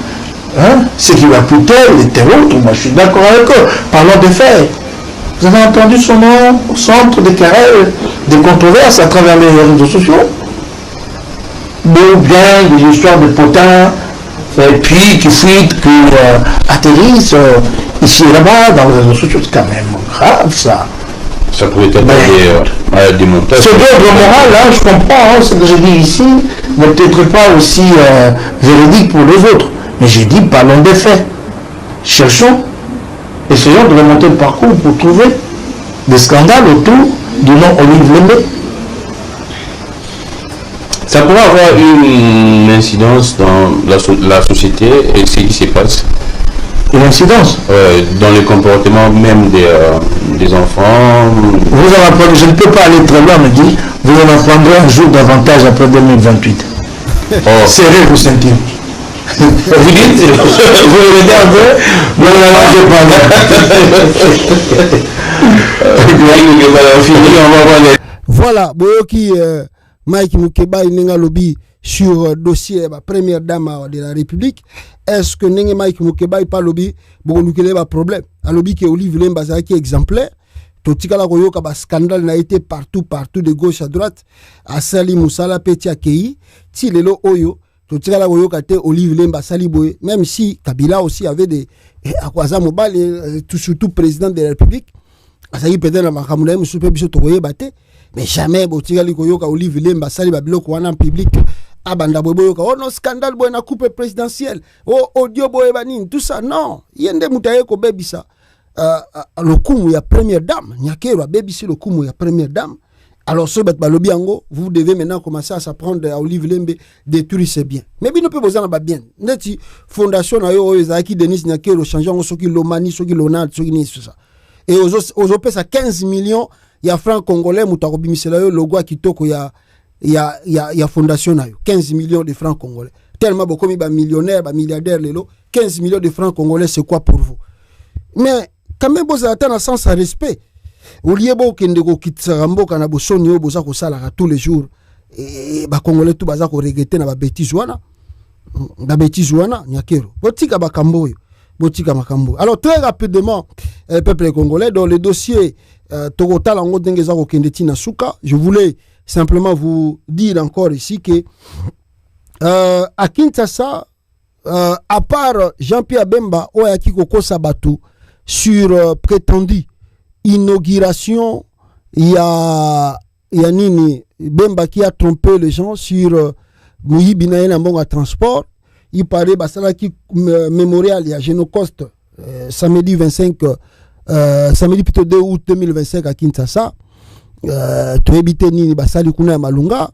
Hein? Ce qui va plus tel, les autres, moi je suis d'accord avec eux. Parlons des faits. Vous avez entendu son nom au centre des querelles, des controverses à travers les réseaux sociaux? Ou bien des histoires de potins, et puis qui fuitent, qui atterrissent ici et là-bas dans les réseaux sociaux. C'est quand même grave ça. Ça pourrait être des montages. Ce d'ordre moral, là, je comprends, ce que j'ai dit ici n'est peut-être pas aussi véridique pour les autres. Mais j'ai dit, parlons des faits. Cherchons, essayons de remonter le parcours pour trouver des scandales autour du nom Olive Lembe. Ça pourrait avoir une incidence dans la société et ce qui se passe. Une incidence dans le comportement même des enfants. Vous en apprenez, je ne peux pas aller très loin, mais dit, vous en apprendrez un jour davantage après 2028. Serrez vos ceintures. Vous dites, vous le mettez un peu, vous ne mangez pas. Voilà, Boyoki Mike Mukeba Nenga Lobby sur dossier première dame de la République. Est-ce que Nenga Mike Mukeba pas lobby bon nous a problème? Un lobby qui est Olive Lembe qui est exemplaire. Totikala koyoka ba scandale n'a été partout de gauche à droite. Asali Moussala Peti Akei, ti lelo oyo. Totikala koyoka te Olive Lembe sali boye. Même si Kabila aussi avait des Akwaza Mobile surtout président de la République. Asali peut-être na makamuna musupe biso tokoye baté. Mais jamais botikali koyoka Olive Lembe sali ba biloko wana en public. Abanda boyoka oh non scandale boye na coupe présidentielle. Oh audio boye banine tout ça non. Yende mutaye ko bebisa. Le kumu ya première dame, Nyakero a bébissi le kumu ya première dame. Alors ce balobi ango, vous devez maintenant commencer à s'apprendre à Olive Lembe détruire ses biens. Mais bien ne peut pas en bien. Neti fondation na yo ezaki Denis Nyakero changeant soki lomani soki lonal soki ni tout ça. Et aux opes ça 15 millions ya francs congolais mutako bimisela yo logo a kitoko ya fondation na yo 15 millions de francs congolais. Tellement beaucoup ba millionnaire, ba milliardaire lelo, 15 millions de francs congolais c'est quoi pour vous? Mais quand même vous attendez un sens à respect. Au lieu de kende ko kitsarambo kana bosoni yo boza ko sala tous les jours et ba congolais tout baza ko regretter na ba bêtise wana. Da bêtise wana Nyakero. Botika ba kamboyo. Botika makambo. Alors très rapidement peuple congolais dans le dossier Togota lango dengeza ko kende tina suka, je voulais simplement vous dire encore ici que à Kinshasa à part Jean-Pierre Bemba oyaki kokosa batu sur prétendu inauguration, il y a Nini Bemba qui a trompé les gens sur Mouyi Binaïna Mbonga Transport. Il paraît basala qui mémorial il y a Génocoste samedi 25 samedi plutôt 2 août 2025 à Kinshasa. Tu habites Nini basali kuna Malunga.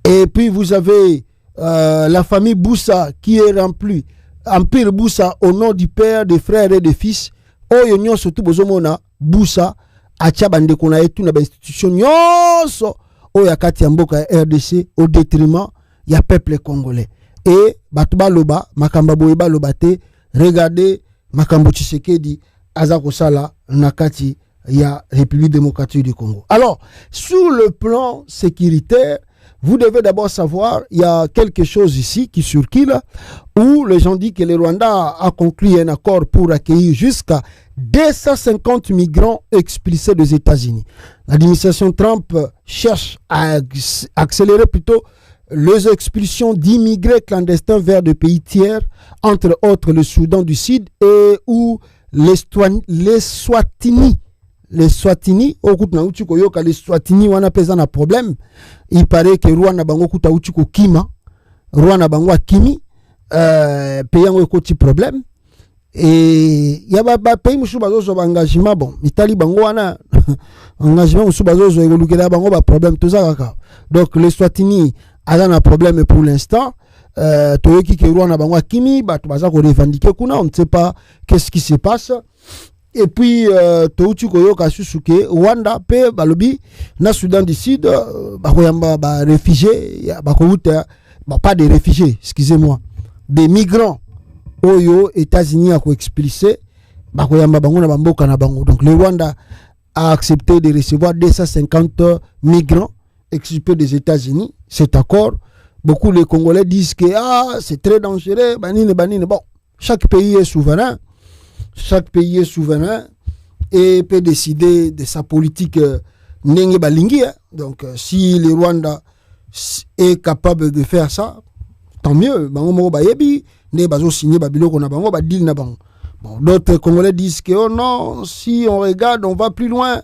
Et puis vous avez la famille Boussa qui est remplie Empire Boussa au nom du père, des frères et des fils. Oyo nyonso tu bozomona Boussa acha bande kona etu na institution nyonso oyo akati ya mboka RDC au détriment ya peuple congolais. et batuba loba makamba boyeba loba te regardez makambo Tshisekedi azako sala nakati ya République démocratique du Congo. Alors, sur le plan sécuritaire, vous devez d'abord savoir, il y a quelque chose ici qui circule où les gens disent que le Rwanda a conclu un accord pour accueillir jusqu'à 250 migrants expulsés des États-Unis. L'administration Trump cherche à accélérer plutôt les expulsions d'immigrés clandestins vers des pays tiers, entre autres le Soudan du Sud et ou les Swatini. Les Swatini, les Swatini, on a un problème. Il paraît que Rwanda bango kuta uchiko kima, Rwanda bango kimi, payant un petit problème. Et il y a ba pays musu bazo so engagement bon, Italie bango wana engagement musu bazo so ekolukela bango ba problème tout ça kaka. Donc les Swatini a un problème pour l'instant. Toyoki ke Rwanda bango kimi, ba to baza ko revendiquer kuna, on ne sait pas qu'est-ce qui se passe. Et puis, Touchi Koyoka Susuke, Rwanda, pe balobi, na Soudan du Sud, ba réfugiés, pas des réfugiés, excusez-moi, des migrants, Oyo, États-Unis, a expulsé, bakoyamba bango na bamboka na bango. Donc, le Rwanda a accepté de recevoir 250 migrants expulsés des États-Unis. Cet accord, beaucoup de Congolais disent que c'est très dangereux, banine. Bon, chaque pays est souverain. Chaque pays est souverain et peut décider de sa politique n'enge balingi. Donc, si le Rwanda est capable de faire ça, tant mieux. Bango bayebi, ne bazo signer babiloko na bango, ba deal na bango. Bon, d'autres Congolais disent que oh non, si on regarde, on va plus loin,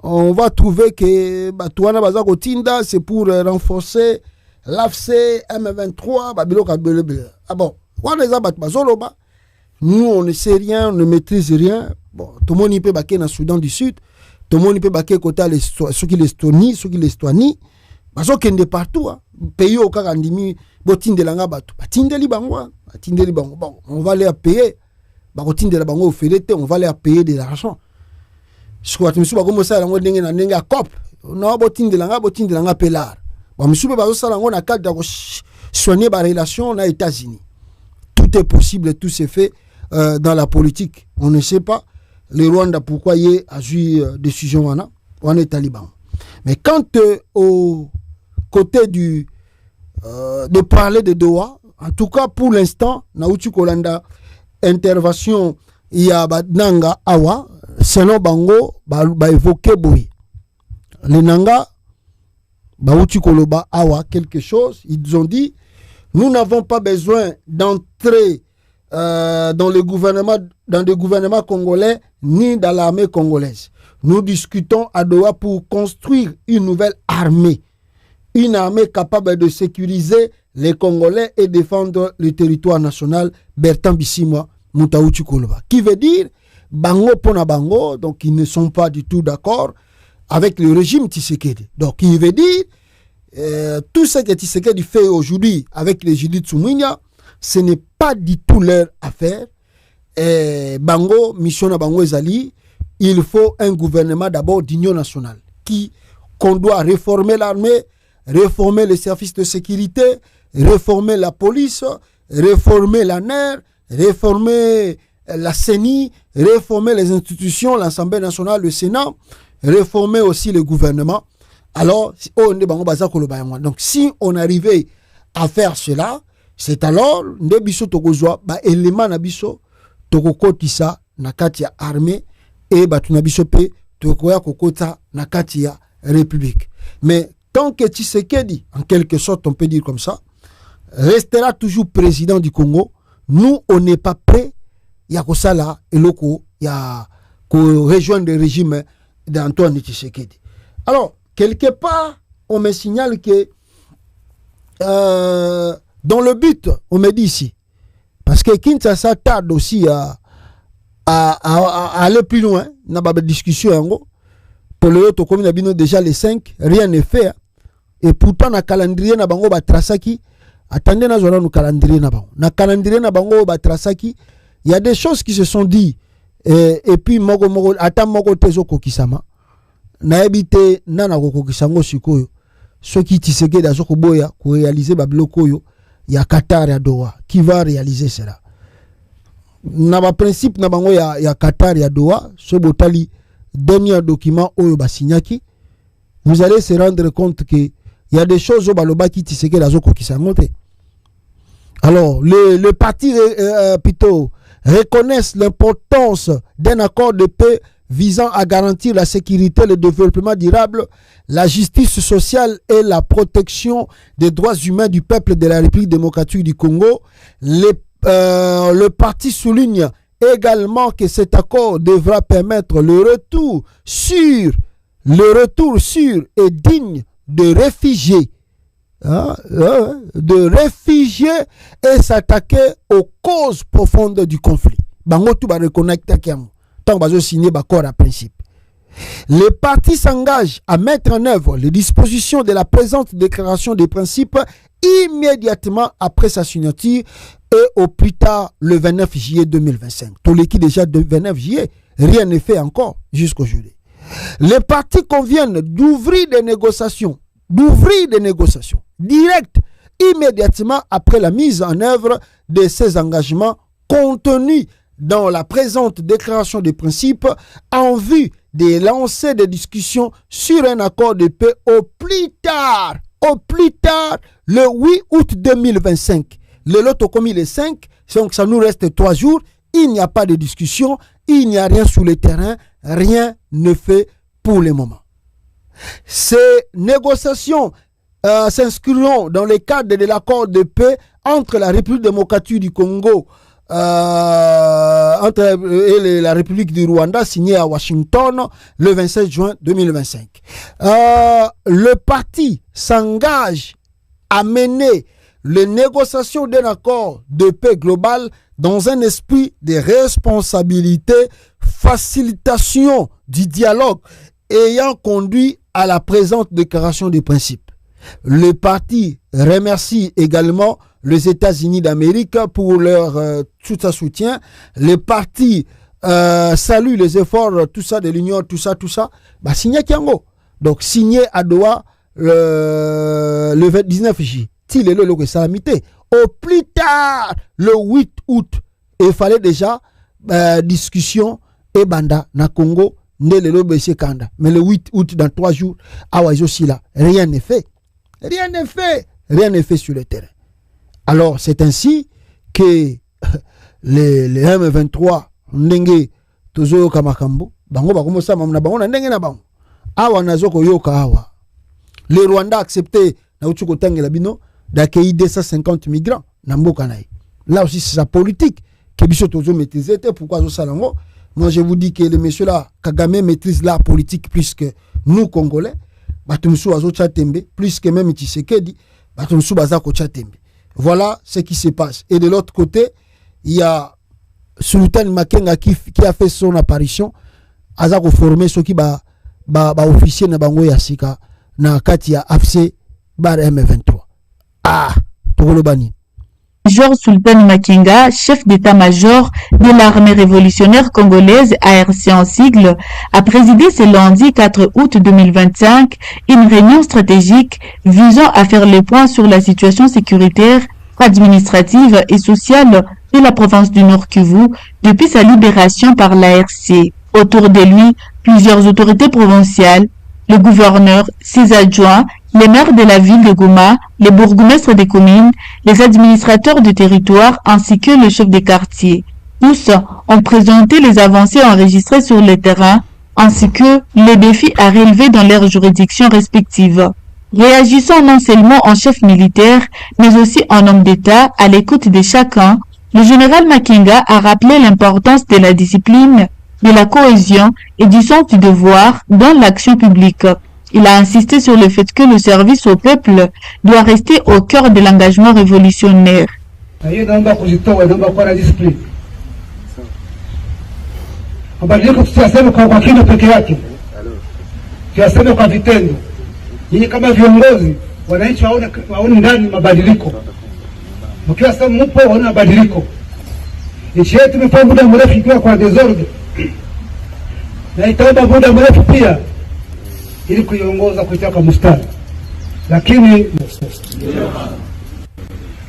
on va trouver que Batouana Bazako Tinda, c'est pour renforcer l'AFC, M23, babiloko belebe. Ah bon, on les a bat bazoloba. Nous, on ne sait rien, on ne maîtrise rien. Bon, tout le monde peut baquer dans le Soudan du Sud. Tout le monde peut baquer côté ceux qui l'Estonie, ceux qui l'Estonie. Parce qu'on est partout. Pays au cas où botin de langa batu. Batindeli bango. Bon, on va les payer. Batin de la bango félété, on va les payer de l'argent. Je crois que monsieur bagomo ça lango ndenge na ndenge a cop. Non botin de langa pelar. Bon, monsieur bago ça lango na cadre de soigner ba relation na États-Unis. Tout est possible, tout se fait. Dans la politique, on ne sait pas le Rwanda pourquoi il a eu décision on est taliban. Mais quant au côté de parler de Doha, en tout cas pour l'instant, Naouti Kolanda intervention il y a Nanga Awa, selon Bango ba évoquer Boui. Les Nanga Baouti Koloba Awa quelque chose, ils ont dit nous n'avons pas besoin d'entrer dans des gouvernements congolais ni dans l'armée congolaise. Nous discutons à Doha pour construire une nouvelle armée. Une armée capable de sécuriser les Congolais et défendre le territoire national. Bertrand Bisimwa Moutaouti Koloba. Qui veut dire Bango Pona Bango, donc ils ne sont pas du tout d'accord avec le régime Tshisekedi. Donc il veut dire tout ce que Tshisekedi fait aujourd'hui avec les Judith Soumounia, ce n'est pas du tout leur affaire. Bango, mission à Bango Ezali, il faut un gouvernement d'abord d'union nationale qu'on doit réformer l'armée, réformer les services de sécurité, réformer la police, réformer la NER, réformer la CENI, réformer les institutions, l'Assemblée nationale, le Sénat, réformer aussi le gouvernement. Alors, donc si on arrivait à faire cela, c'est alors nde biso tokozwa ba élément na biso tokokotisa na kati ya armée et batu na biso pe tokoya kokota na kati ya république. Mais tant que Tshisekedi, en quelque sorte on peut dire comme ça, restera toujours président du Congo, nous on n'est pas prêt ya kosala eloko ya ko rejoindre le régime d'Antoine Tshisekedi. Alors quelque part on me signale que dans le but, on me dit ici, parce que Kinshasa tarde aussi à aller plus loin, dans la discussion, pour le autre, comme nous déjà les 5, rien n'est fait. Et pourtant, dans le calendrier, attendez, nous calendrier, dans calendrier, il y a des choses qui se sont dites, et puis, attends, mogo tezo kokisama, na ebite, nana kokisango sikoyo, ceux qui tiseke da zoko boya, ko réaliser babloko yo, il y a Qatar et Doha qui va réaliser cela. Na ba principe na bango ya Qatar et Doha, ce botali dernier document oyo ba signaki, vous allez se rendre compte que il y a des choses au baloba qui tiseke la zoko qui s'est monté. Alors le parti plutôt reconnaissent l'importance d'un accord de paix visant à garantir la sécurité, le développement durable, la justice sociale et la protection des droits humains du peuple de la République démocratique du Congo. Le parti souligne également que cet accord devra permettre le retour sûr et digne de réfugiés, et s'attaquer aux causes profondes du conflit. Bango tout va reconnecter kiamu. Tant bazo signer accord à principe. Le parti s'engage à mettre en œuvre les dispositions de la présente déclaration des principes immédiatement après sa signature et au plus tard le 29 juillet 2025. Tout l'équipe déjà de 29 juillet, rien n'est fait encore jusqu'aujourd'hui. Les partis conviennent d'ouvrir des négociations directes immédiatement après la mise en œuvre de ces engagements contenus dans la présente déclaration de principes en vue de lancer des discussions sur un accord de paix au plus tard le 8 août 2025. Le lot comme il est 5, donc ça nous reste 3 jours, il n'y a pas de discussion, il n'y a rien sur le terrain, rien ne fait pour le moment. Ces négociations s'inscriront dans le cadre de l'accord de paix entre la République démocratique du Congo et la République du Rwanda signé à Washington le 27 juin 2025. Le parti s'engage à mener les négociations d'un accord de paix global dans un esprit de responsabilité, facilitation du dialogue ayant conduit à la présente déclaration des principes. Le parti remercie également les États-Unis d'Amérique pour leur tout ça soutien. Le parti salue les efforts, tout ça de l'Union, tout ça. Bah, signé Kiango. Donc, signé à Doha le 19 juillet. Il est le salamité. Au plus tard, le 8 août, il fallait déjà discussion et banda na Congo. Mais le 8 août, dans 3 jours, rien n'est fait. Rien n'est fait sur le terrain. Alors, c'est ainsi que les M23, Ndenge, Tozo Kamakambo, Bango Bakomosa, Mamna Bango, Ndenge na Bango. Awa Nazoko Yoka Awa. Le Rwanda a accepté, Naouchoko Tangelabino, d'accueillir 250 migrants. Là aussi, c'est sa politique. Que Tozo maîtrise. Pourquoi Zo Salango? Moi, je vous dis que le monsieur là, Kagame maîtrise la politique plus que nous, Congolais. Batumsu Azo Tchatembe, plus que même Tshisekedi, Batumsu Bazako Tchatembe. Voilà ce qui se passe. Et de l'autre côté, il y a Sultan Makenga qui a fait son apparition. Azako formé ceux qui ba officier na bango ya sika na kati ya AFC bar M23. Ah, Togolobani. Major Sultan Makenga, chef d'état-major de l'armée révolutionnaire congolaise ARC en sigle, a présidé ce lundi 4 août 2025 une réunion stratégique visant à faire le point sur la situation sécuritaire, administrative et sociale de la province du Nord Kivu depuis sa libération par l'ARC. Autour de lui, plusieurs autorités provinciales, le gouverneur, ses adjoints, les maires de la ville de Goma, les bourgmestres des communes, les administrateurs du territoire ainsi que le chef des quartiers. Tous ont présenté les avancées enregistrées sur le terrain ainsi que les défis à relever dans leurs juridictions respectives. Réagissant non seulement en chef militaire, mais aussi en homme d'État à l'écoute de chacun, le général Makenga a rappelé l'importance de la discipline, de la cohésion et du sens du devoir dans l'action publique. Il a insisté sur le fait que le service au peuple doit rester au cœur de l'engagement révolutionnaire. Mabadiliko tusiyaseme kwa kina peke yake, tuyaseme kwa vitendo. Nyinyi kama viongozi, wananchi waone ndani mabadiliko. Mkiwa sasa mpo waone mabadiliko. Nchi yetu imepewa muda mrefu ikiwa kwa desordre, na itaomba muda mrefu pia ili kuiongoza kuitoka mstari. Lakini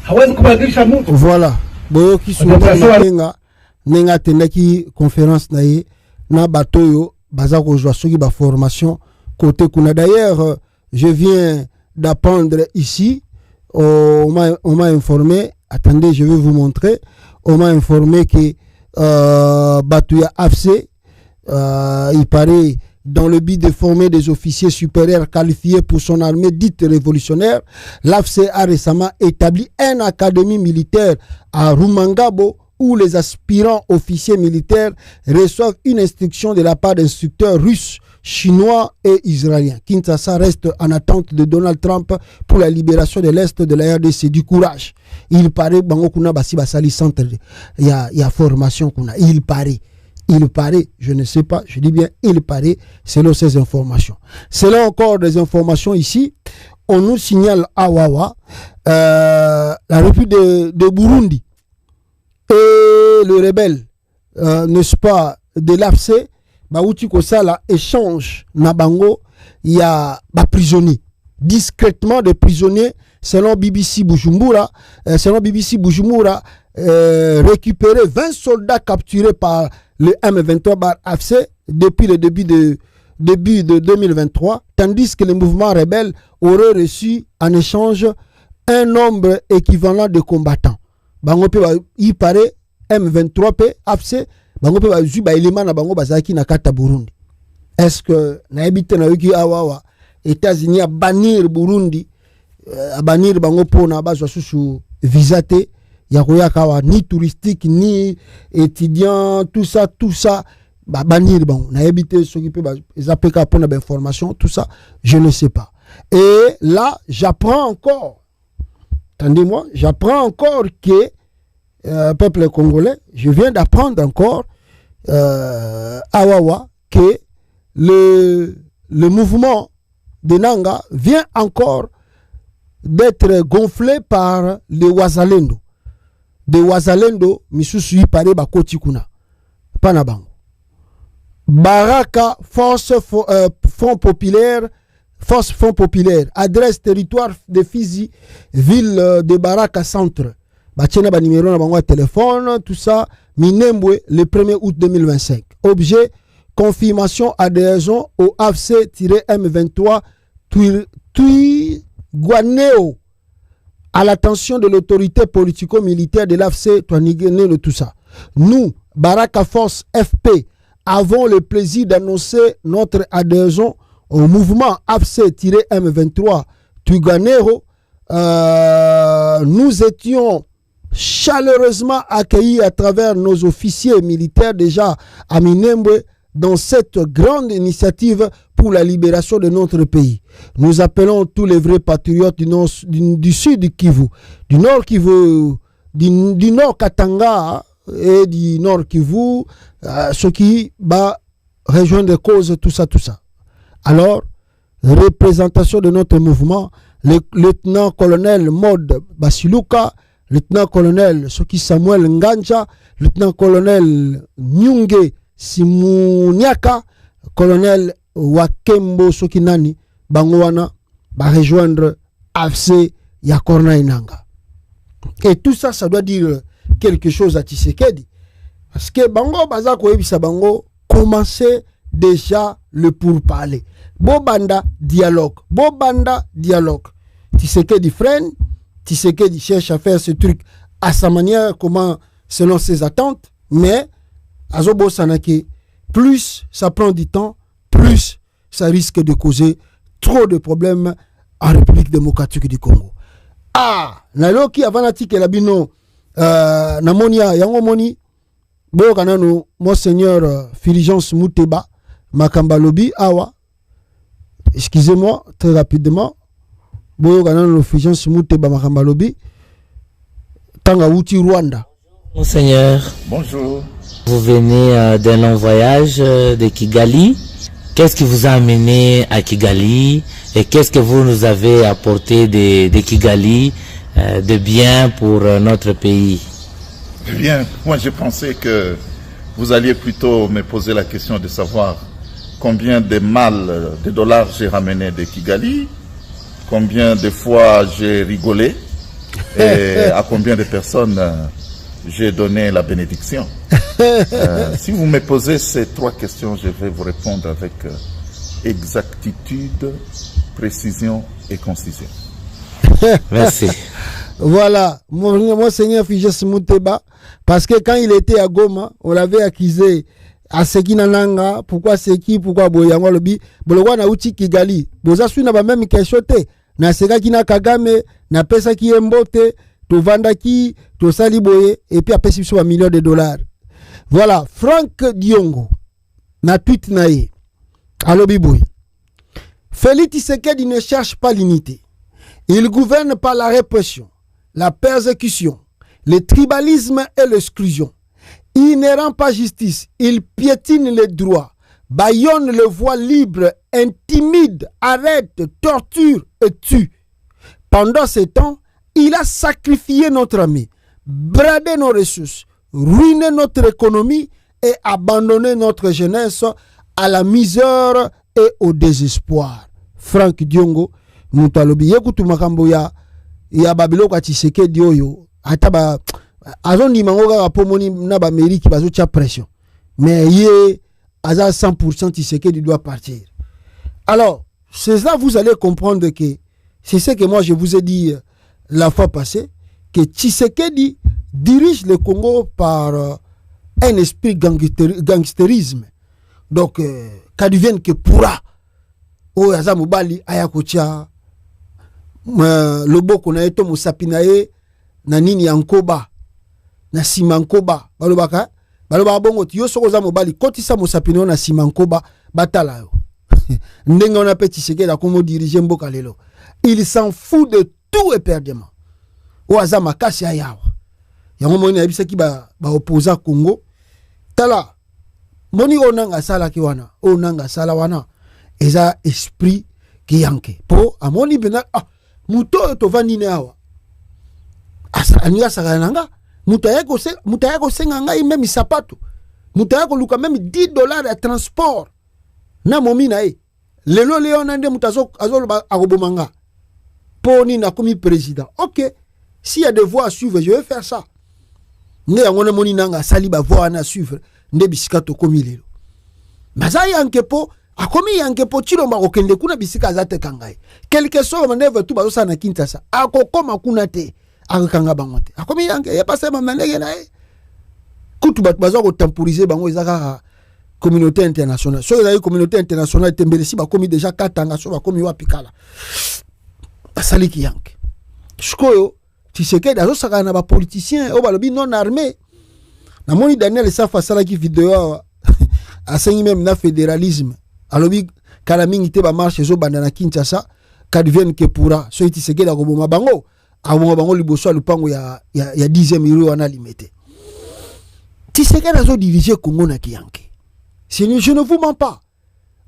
hawezi kubadilisha mtu. Voilà. Boyo ki soka nenga tenaki conférence na ye na batoyo baza ko joa soki ba formation côté kuna. D'ailleurs, je viens d'apprendre ici, on m'a informé, attendez, je vais vous montrer, on m'a informé que Batouya AFC, il paraît, dans le but de former des officiers supérieurs qualifiés pour son armée dite révolutionnaire, l'AFC a récemment établi une académie militaire à Rumangabo où les aspirants officiers militaires reçoivent une instruction de la part d'instructeurs russes, chinois et israéliens. Kinshasa reste en attente de Donald Trump pour la libération de l'Est de la RDC. Du courage. Il paraît, bango kuna basi basali centre, il y a formation kuna. Il paraît, je ne sais pas, je dis bien, il paraît, selon ces informations. Selon encore des informations ici, on nous signale à Wawa, la République de Burundi et le rebelle, n'est-ce pas, de l'AFC, Baouti Kosala échange na bango, il y a des prisonniers, discrètement des prisonniers, selon BBC Bujumbura, récupérer 20 soldats capturés par le M23 par AFC depuis le début de 2023, tandis que le mouvement rebelle aurait reçu en échange un nombre équivalent de combattants. Bango pe il paraît M23 pe AFC bango pe bazu ba élément na bango bazaki na kata Burundi. Est-ce que na habite na wiki awawa États-Unis a bannir Burundi, a bannir bango pona bazwa susu visa te ya koyaka ni touristique ni étudiant, tout ça ba bannir bango na habite s'occuper ba ezapeka pona ba information, tout ça je ne sais pas. Et là j'apprends encore, attendez-moi, j'apprends encore que peuple congolais, je viens d'apprendre encore à Wawa que le mouvement de Nanga vient encore d'être gonflé par les Wazalendo. De Wazalendo, misusu pare bakoti kuna. Panabango. Baraka, force Front Populaire, adresse territoire de Fizi, ville de Baraka Centre. Batiena ba numéro na bango téléphone, tout ça, Minembwe le 1er août 2025. Objet, confirmation adhésion au AFC-M23 Twiguaneo à l'attention de l'autorité politico-militaire de l'AFC, tout ça. Nous, Baraka Force FP, avons le plaisir d'annoncer notre adhésion au mouvement AFC-M23 Twiguaneo. Nous étions chaleureusement accueillis à travers nos officiers militaires déjà à Minembwe dans cette grande initiative pour la libération de notre pays. Nous appelons tous les vrais patriotes du sud Kivu, du nord Kivu, du nord Katanga et du nord Kivu, ceux qui va rejoindre les causes, tout ça. Alors, représentation de notre mouvement, le lieutenant-colonel Maud Basiluka, lieutenant-colonel Soki Samuel Nganja, lieutenant-colonel Nyunge Simuniaka, colonel Wakembo Sokinani, Bangwana, va rejoindre AFC Yakorna Inanga. Et tout ça, ça doit dire quelque chose à Tshisekedi. Parce que Bango Bazako Ebisa Bango commençait déjà le pourparler. Bobanda dialogue. Tshisekedi freine, Tshisekedi cherche à faire ce truc à sa manière, comment, selon ses attentes, mais Azobo Sanake, plus ça prend du temps, plus ça risque de causer trop de problèmes en République démocratique du Congo. Ah, naloki avanati ke labino namonia yango moni bo kanano monseigneur Fulgence Muteba Makambalobi awa. Excusez-moi très rapidement. Bo kanano Fulgence Muteba Makambalobi tanga wuti Rwanda. Monseigneur. Bonjour. Vous venez d'un long voyage de Kigali. Qu'est-ce qui vous a amené à Kigali et qu'est-ce que vous nous avez apporté de Kigali de bien pour notre pays? Bien, moi je pensais que vous alliez plutôt me poser la question de savoir combien de dollars j'ai ramené de Kigali, combien de fois j'ai rigolé Et à combien de personnes j'ai donné la bénédiction. Si vous me posez ces 3 questions, je vais vous répondre avec exactitude, précision et concision. Merci. Voilà, Monseigneur Figes Mouteba, parce que quand il était à Goma, on l'avait accusé à Seki Nananga, pourquoi Seki, pourquoi Boyango Lobi, Bologwa na uchi Kigali, Bozasui na ba même question te, na Seka Kina Kagame, na pesa ki embote, to vanda ki, to sali boye, et puis après c'est $1 million. Voilà, Franck Diongo, na tweet nae, alobi boye. Félix Tshisekedi ne cherche pas l'unité. Il gouverne par la répression, la persécution, le tribalisme et l'exclusion. Il ne rend pas justice, il piétine les droits, bâillonne les voies libres, intimide, arrête, torture et tue. Pendant ce temps, il a sacrifié notre armée, bradé nos ressources, ruiné notre économie et abandonné notre jeunesse à la misère et au désespoir. Franck Diongo, nous t'alobi yekutu makambo ya babilo kwa Tshisekedi oyo ataba azondi mangoga rapomoni na ba Ameriki bazo tia pression mais yé aza 100% Tshisekedi doit partir. Alors c'est ça, vous allez comprendre que c'est ce que moi je vous ai dit la fois passée, que Tshisekedi dirige le Congo par un esprit gangstérisme. Donc qu'advienne que pourra o aza mobali ayakotia loboko na eto musapinae na nini yankoba na simankoba balobaka bongo ti yo soko za mobali kotisa musapinae na simankoba batala yo ndenga on appelle Tshisekedi comme diriger mboka lelo. Il s'en fout de tout éperdument. O aza makasi ayawa yango moni abisa ki ba opposa Congo tala moni onanga sala ki wana onanga sala wana eza esprit ki yanke po amoni bena muto to vanine awa asa ania sagananga mutayako senga ngai même sapato mutayako luka même $10 à transport na momina lelo leona nde mutazo azoloba akobomanga poni na komi président. OK, s'il y a des voies à suivre, je vais faire ça. Ne yangona moni nanga sali ba voies à suivre nde bisika to komi lelo mazai yanke po akomi yanke po chilomba kokende kuna bisika azate kangai quelque chose maneve tu bazo sana Kinshasa akokoma kuna te akanga bango te akomi yanke ya pasa manenge na kutu bat bazo ko temporiser bango ezaka communauté internationale so la communauté internationale tembelesi ba komi déjà katanga so ba komi wapikala basali ki yanke shikoyo Tshisekedi azo saka na ba politiciens o balobi non armé na moni Daniel Safa sala ki vidéo asengi même na fédéralisme alobi kala mingi te ba marche zo banda na Kinshasa kadvienne que pourra so Tshisekedi akoboma bango liboso lupango ya 10e euro wana limité. Tshisekedi azo diriger Congo na kiyanke. Je ne vous mens pas.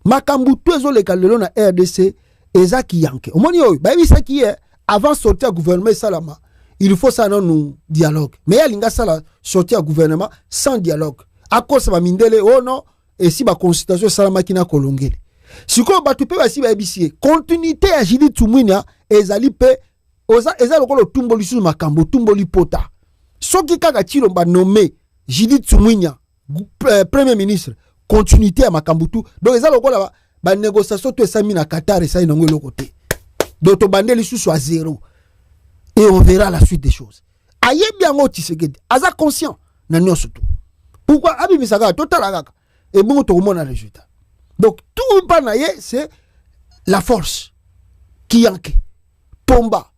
Makambu twezo le kalelo na RDC eza kiyanke. Omoni oyo ba bisa ki avant sortir à gouvernement salama, il faut ça non dialogue. Mais yalinga sala sortir à gouvernement sans dialogue. À cause ba mindele oh non et si ba consultation salama kina kolongele. Siko ba tupe ba si ba ebisi continuité à Judith Suminwa ezali pe eza lokolo tumboli su makambo tumboli pota. Soki kaka chilomba nommé Judith Suminwa premier ministre continuité à makambutu. Donc eza lokolo ba négociation to esami na Qatar esa inongo lokote. Donc to bandeli sous à 0 et on verra la suite des choses. Aye bien ngo Tshisekedi aza conscient na nyonso tout. Pourquoi abi misaka total agaka et bon to mona résultat. Donc tout banaye c'est la force qui yanke tomba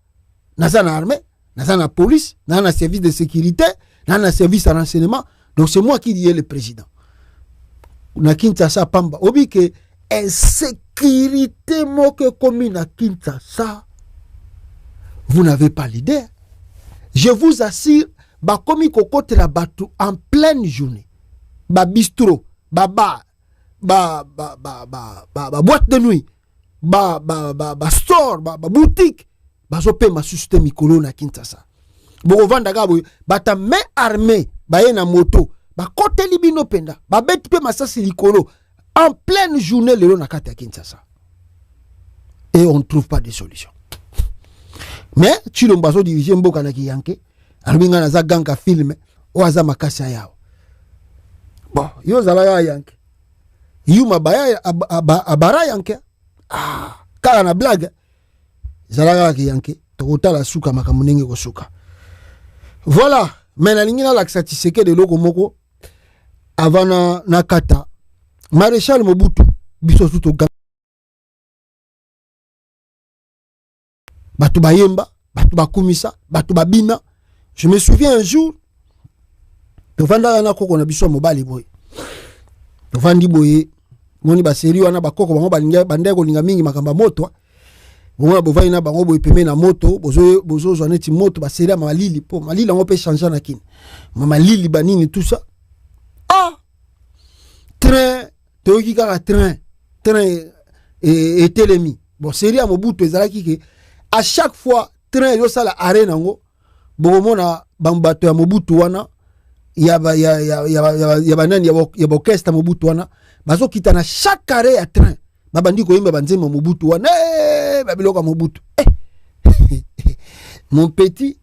nazana armée nazana police nazana service de sécurité nazana service de renseignement. Donc c'est moi qui dis le président na Kinshasa pamba obi que insécurité moque commune à Kinshasa. Vous n'avez pas l'idée. Je vous assure, ba komi kokote la batu en pleine journée. Ba bistrot, ba bar, ba boîte de nuit, ba store, ba boutique, ba zope ma système mikolo na Kinshasa. Bo vanda gabo bata main armée, ba yena moto, ba kote libino penda, ba beti pe masasi likolo. En pleine journée, le Ronakate à Kinshasa. Et on ne trouve pas de solution. mais Chilombo azo dirige mboka na kiyanke alobinga na za ganga film o aza makasi yao bon yo zala ya yanke yuma baya abara yanke kala na blague zala ya kiyanke tokotala suka makambo ndenge kosuka voilà mais na lingi na lakisa Tshisekedi loko moko avant na kata Maréchal Mobutu biso tuto batu bayemba batu bakumisa batu babina. Je me souviens un jour tovanda na koko na biso mobali boy tovandi boye moni ba seri wana bakoko bango balinga bandeko kolinga mingi makamba moto bona bovai na bango boye peme na moto bozo zo neti moto ba seri ma malili po malili ngo pe changer na kini mama lili banini tout ça train toki kaka train et telemi bon seri a Mobutu ezalaki ke à chaque fois train yo sala arena ngo bomona bambato ya Mobutu wana ya nani ya orchestre Mobutu wana bazo kita na chaque arrêt ya train babandi ko yimba banzema Mobutu wana babiloka Mobutu mon petit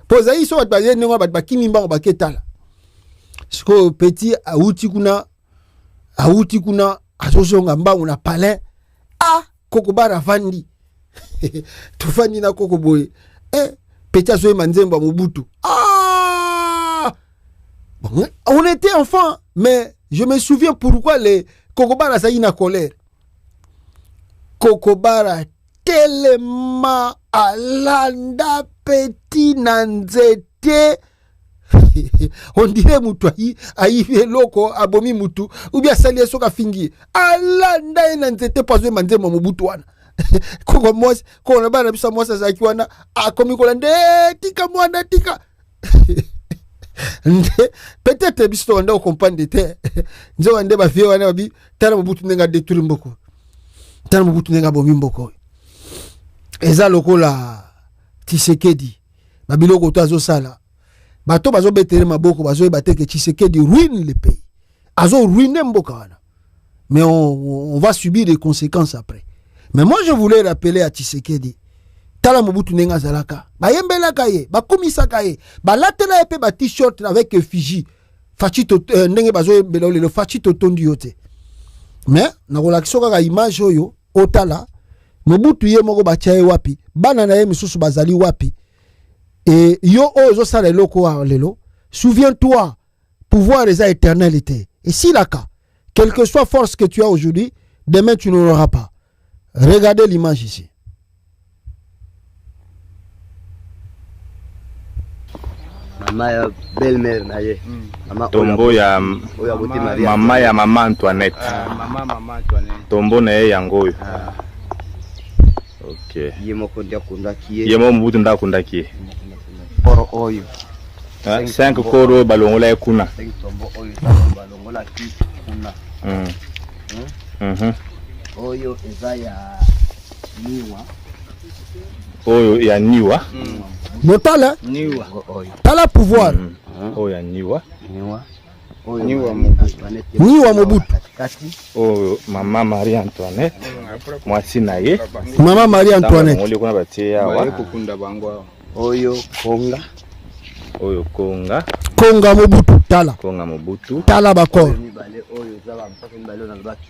poza iso bat baye nengo bat bakini mbango baketala siko petit auti kuna azosonga mbango na palais koko bara vandi tufandi na koko boye petit azoye manzemba Mobutu on était enfant mais je me souviens pourquoi les Kokobara ça na colère Kokobara tellement alanda petit nanzete on dirait mutu ayi loko abomi mutu ou bien sali soka fingi alanda nanzete pas manzemba Mobutu wana koko mos ko na bana bisa mos za kiwana akomi ko lande tika mwana tika peut-être biso ndo comprendre de terre nzo ande ba vie wana bi tala Mobutu nenga détruire mboko tala Mobutu nenga bomi mboko eza lokola Tshisekedi babiloko to azo sala bato bazo betere maboko bazo bateke Tshisekedi ruine le pays azo ruiner mboka wana mais on va subir les conséquences après. Mais moi je voulais rappeler à Tshisekedi tala Mobutu nenga zalaka bayembelaka ye bakumisaka ye balatela epe ba t-shirt avec effigie fachito ndenge bazo mbela le fachito tondi yote mais na kolakisa kaka image oyo otala Mobutu ye moko bachaye wapi bana na ye misusu bazali wapi et yo ozo sala loko lelo souviens-toi pouvoir est éternalité et si la cas quelle que soit force que tu as aujourd'hui demain tu n'auras pas. Regardez l'image ici. Mama ya belle-mère na ye. Tombo ya mama ya mama Antoinette. Mama Antoinette. Tombo na ye yango oyo. OK. Yemo kondia kundaki ye. Yemo Mobutu nda kundaki ye. Koro oyo. 5 koro balongola ye kuna. 5 tombo oyo balongola ki kuna. Oyo eza ya niwa. Oyo ya niwa. Botala niwa oyo. Tala pouvoir. Oyo ya niwa. Niwa Mobutu. Oyo mama Marie Antoinette. Mwasi na ye. Mama Marie Antoinette. Ngoli kuna batie yawa. Kukunda bango. Oyo konga. Oyo konga. Konga Mobutu tala. Konga Mobutu. Tala bakor. Oyo zaba mpaka mbalo na baki.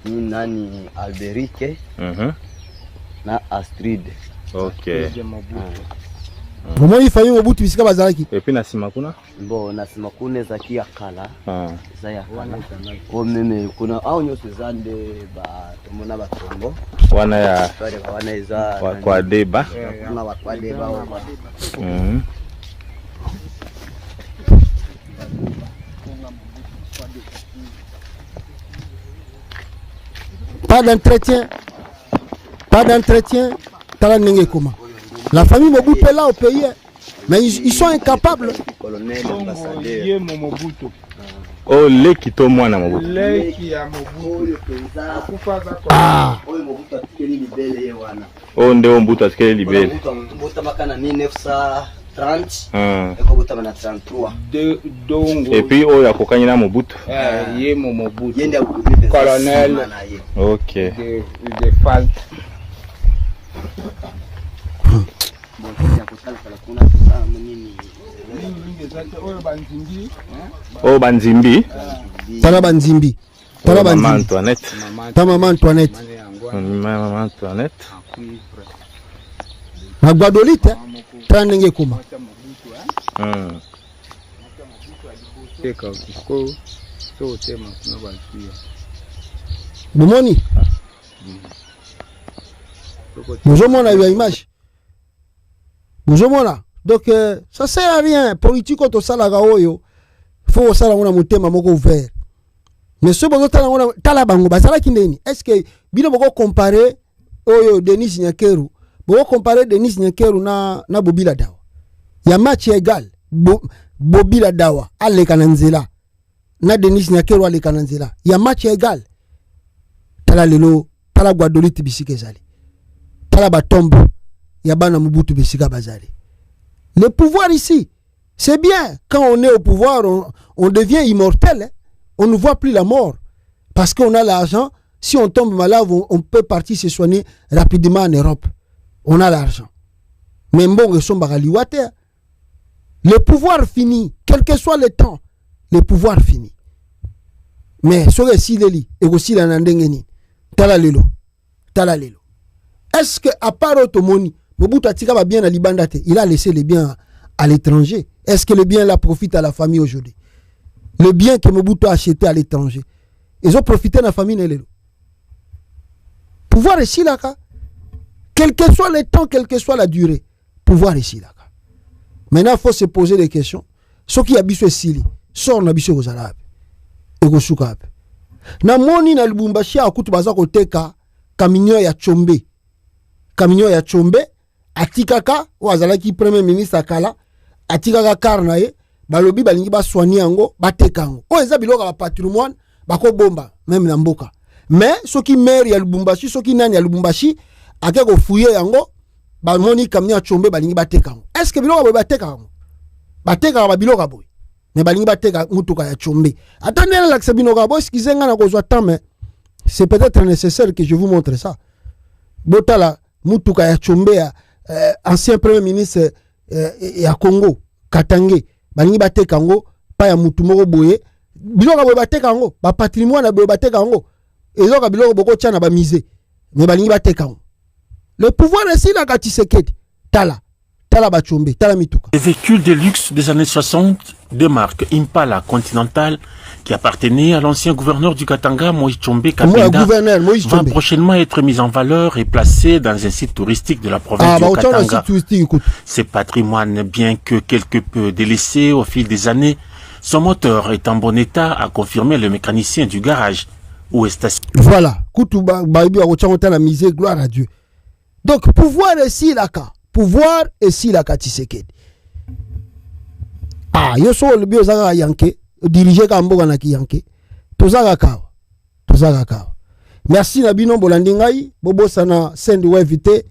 Ni nani Alberike na Astrid. OK. Comment il fallait Mobutu bisika bazalaki? Et puis na sima kuna? Bon na sima kuna zaki ya kala. Za ya kala. O meme kuna au nyoso zande ba tomona ba tombo. Wana ya wana eza kwa deba. Kuna wa kwa deba. Pas d'entretien. Tala nenge comment. La famille Mobutu est là au pays, mais ils sont incapables. Colonel ambassadeur Mobutu. Oh leki to mwana Mobutu. Leki ya Mobutu. Oyo Mobutu atikeli libele ye wana. Oh nde Mobutu atikeli libele. Mobutu makana 1930. Eko Mobutu na 33. Dongo. Et puis oyo akokanye na Mobutu. Ye Mobutu. Yende colonel. OK. De falte. Oh Banzimbi. Tala Banzimbi. Tala Banzimbi. Maman Antoinette. Ta maman Antoinette. Maman Antoinette. Na Guadolite. Tranenge kuma. Bomoni. Bozomona la image. Bozomona. Donc ça sert à rien. Politique auto salaga oyo. Faut sala ngona mutema moko ouvert. Mais ce bozo tala bango basala kindeni. Est-ce que bino boko comparer oyo Denis Nyakeru, boko comparer Denis Nyakeru na Bobila Dawa. Ya match égal. Bobila Dawa ale kananzela. Na Denis Nyakeru ale kananzela. Ya match égal. Tala lelo, tala Guadolite bisike zali. Tala batombo. Ya bana Mobutu bisika bazali. Le pouvoir ici, c'est bien. Quand on est au pouvoir, on devient immortel. Hein? On ne voit plus la mort. Parce qu'on a l'argent. Si on tombe malade, on peut partir se soigner rapidement en Europe. On a l'argent. Mais bon, le pouvoir finit. Quel que soit le temps, le pouvoir finit. Mais sur le Sideli, et aussi la Nandengeni, Talalelo. Est-ce que, à part Otomoni, Mobutu Atika va bien à Libandate, il a laissé les biens à l'étranger? Est-ce que le bien là profite à la famille aujourd'hui? Le bien que Mobutu a acheté à l'étranger, ils ont profité de la famille Nelelo. Pouvoir ici là, quel que soit le temps, quelle que soit la durée, pouvoir ici là. Maintenant, il faut se poser des questions. Ce qui a besoin Sili, sort na biso aux Arabes, et aux Soukabe. Na moni na Lubumbashi a kutu baza koteka camion ya Chombe. Camion ya Chombe, atikaka, wazalaki premier ministre akala, atikaka karnaye, balobi balingi ba soigner yango, bateka yango. O eza biloka ba patrimoine, bako bomba, même na mboka. Mais, ceux qui maire ya Lubumbashi, ceux qui nani ya Lubumbashi, ake ko fouiller yango, ba moni camion ya Chombe balingi bateka yango. Est-ce que biloka boy bateka yango? Bateka ba biloka boy. Mais balingi bateka mutuka ya Chombe. Attendez là que c'est binoka boy, ce qui zenga na kozwa temps, mais c'est peut-être nécessaire que je vous montre ça. Botala mutuka ya Chombe ya ancien premier ministre ya Congo, Katange, balingi bateka yango, pa ya mutu moko boye. Biloka boy bateka yango, ba patrimoine na boy bateka yango. Et donc biloko boko tchana ba misé. Mais balingi bateka yango. Le pouvoir ici la Tshisekedi. Tala ba Chombe, tala mituka. Les véhicules de luxe des années 60 de marque Impala Continental qui appartenait à l'ancien gouverneur du Katanga, Moïse Chombe Kapenda, va prochainement être mis en valeur et placé dans un site touristique de la province du Katanga. Ce patrimoine, bien que quelque peu délaissé au fil des années, son moteur est en bon état, a confirmé le mécanicien du garage. Où est voilà, Kutuba Baibi a la misère, gloire à Dieu. Donc, pouvoir ici la ka. Pouvoir ici la ka Tshisekedi. Ah, yo so le bio zaga yanke, diriger ka mboga na ki yanke. Tozaga kawa. Merci Nabino Bolandingai, bobo sana send webite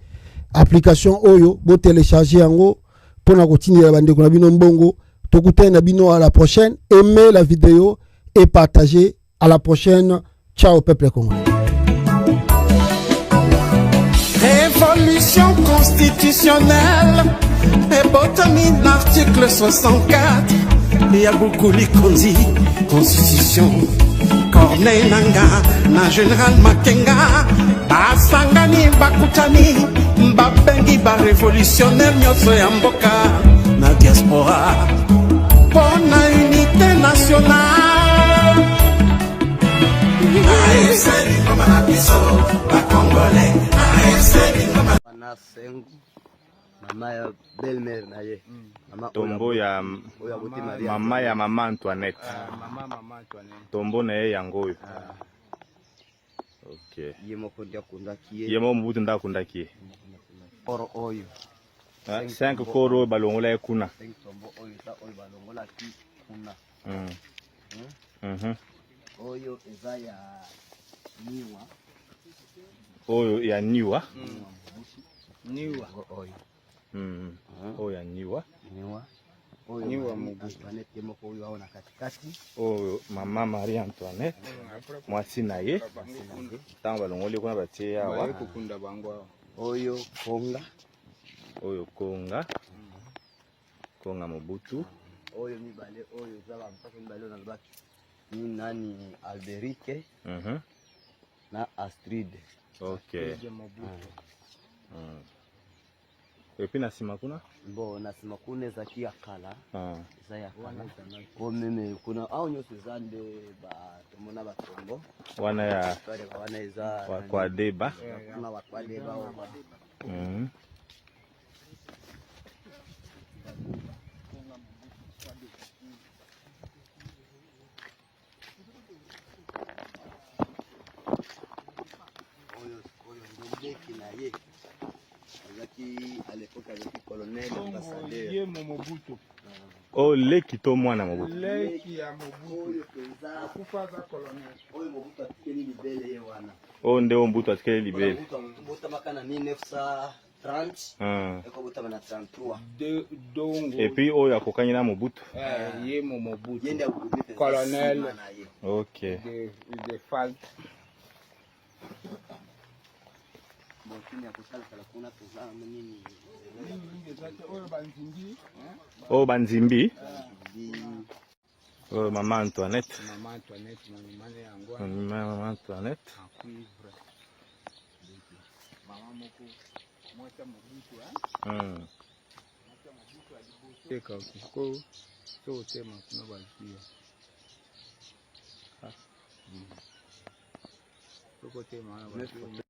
application Oyo, bo télécharger yango pour na continuer la bande ko Nabino Mbongo. Tokute Nabino à la prochaine, aimez la vidéo et partagez. À la prochaine. Ciao peuple congolais. Révolution constitutionnelle et botamine l'article 64. Yaboukuli Kondi, constitution. Corneille Nanga, na général Makenga. Basangani Bakutani, Mbabengi ba révolutionnaire Nyoso Yamboka. Na diaspora, pour la unité nationale. Mama ya belle-mère na ye. Tombo ya mama ya mama Antoinette. Tombo na ye yango oyo. OK. Yemo kondia kundaki ye. Yemo Mobutu nda kundaki ye. Oro oyo. 5 koro balongola ye kuna. 5 tombo oyo sa oyo balongola ki kuna. Oyo eza ya niwa. Oyo ya niwa. Niwa oyo. Oyo ya niwa. Oyo niwa Antoinette moko oyo aona katikati. Oyo mama Marie Antoinette. Mwasi na ye. Tamba balongoli kuna batie yawa. Oyo konga. Oyo Konga. Konga Mobutu. Oyo mibale oyo zaba mpaka mibale na lubaki. Ni nani Alberike na Astrid. Okay. Epi na sima kuna? Bo na sima kuna zaki ya kala. Za ya kala. O meme kuna au nyoso zande ba tomona ba tombo. Wana ya wana iza kwa deba. Kuna wa kwa deba o ba. À l'époque avec le colonel ambassadeur. Yé Mobutu. Oh leki to mwana Mobutu. Leki ya Mobutu. Akufaza colonel. Oyo Mobutu atikeli libele ye wana. Oh nde Mobutu atikeli libele. Mobutu makana 1930. Eko buta na 33. Et puis oyo akokanye na Mobutu. Yé Mobutu. Yende akubite colonel. OK. De Falt. Oh Banzimbi. Oh Maman Antoinette. Maman Antoinette, Maman Antoinette. Maman moko mwata Mobutu teka kuko so tema kuna balkia. Soko tema na balkia.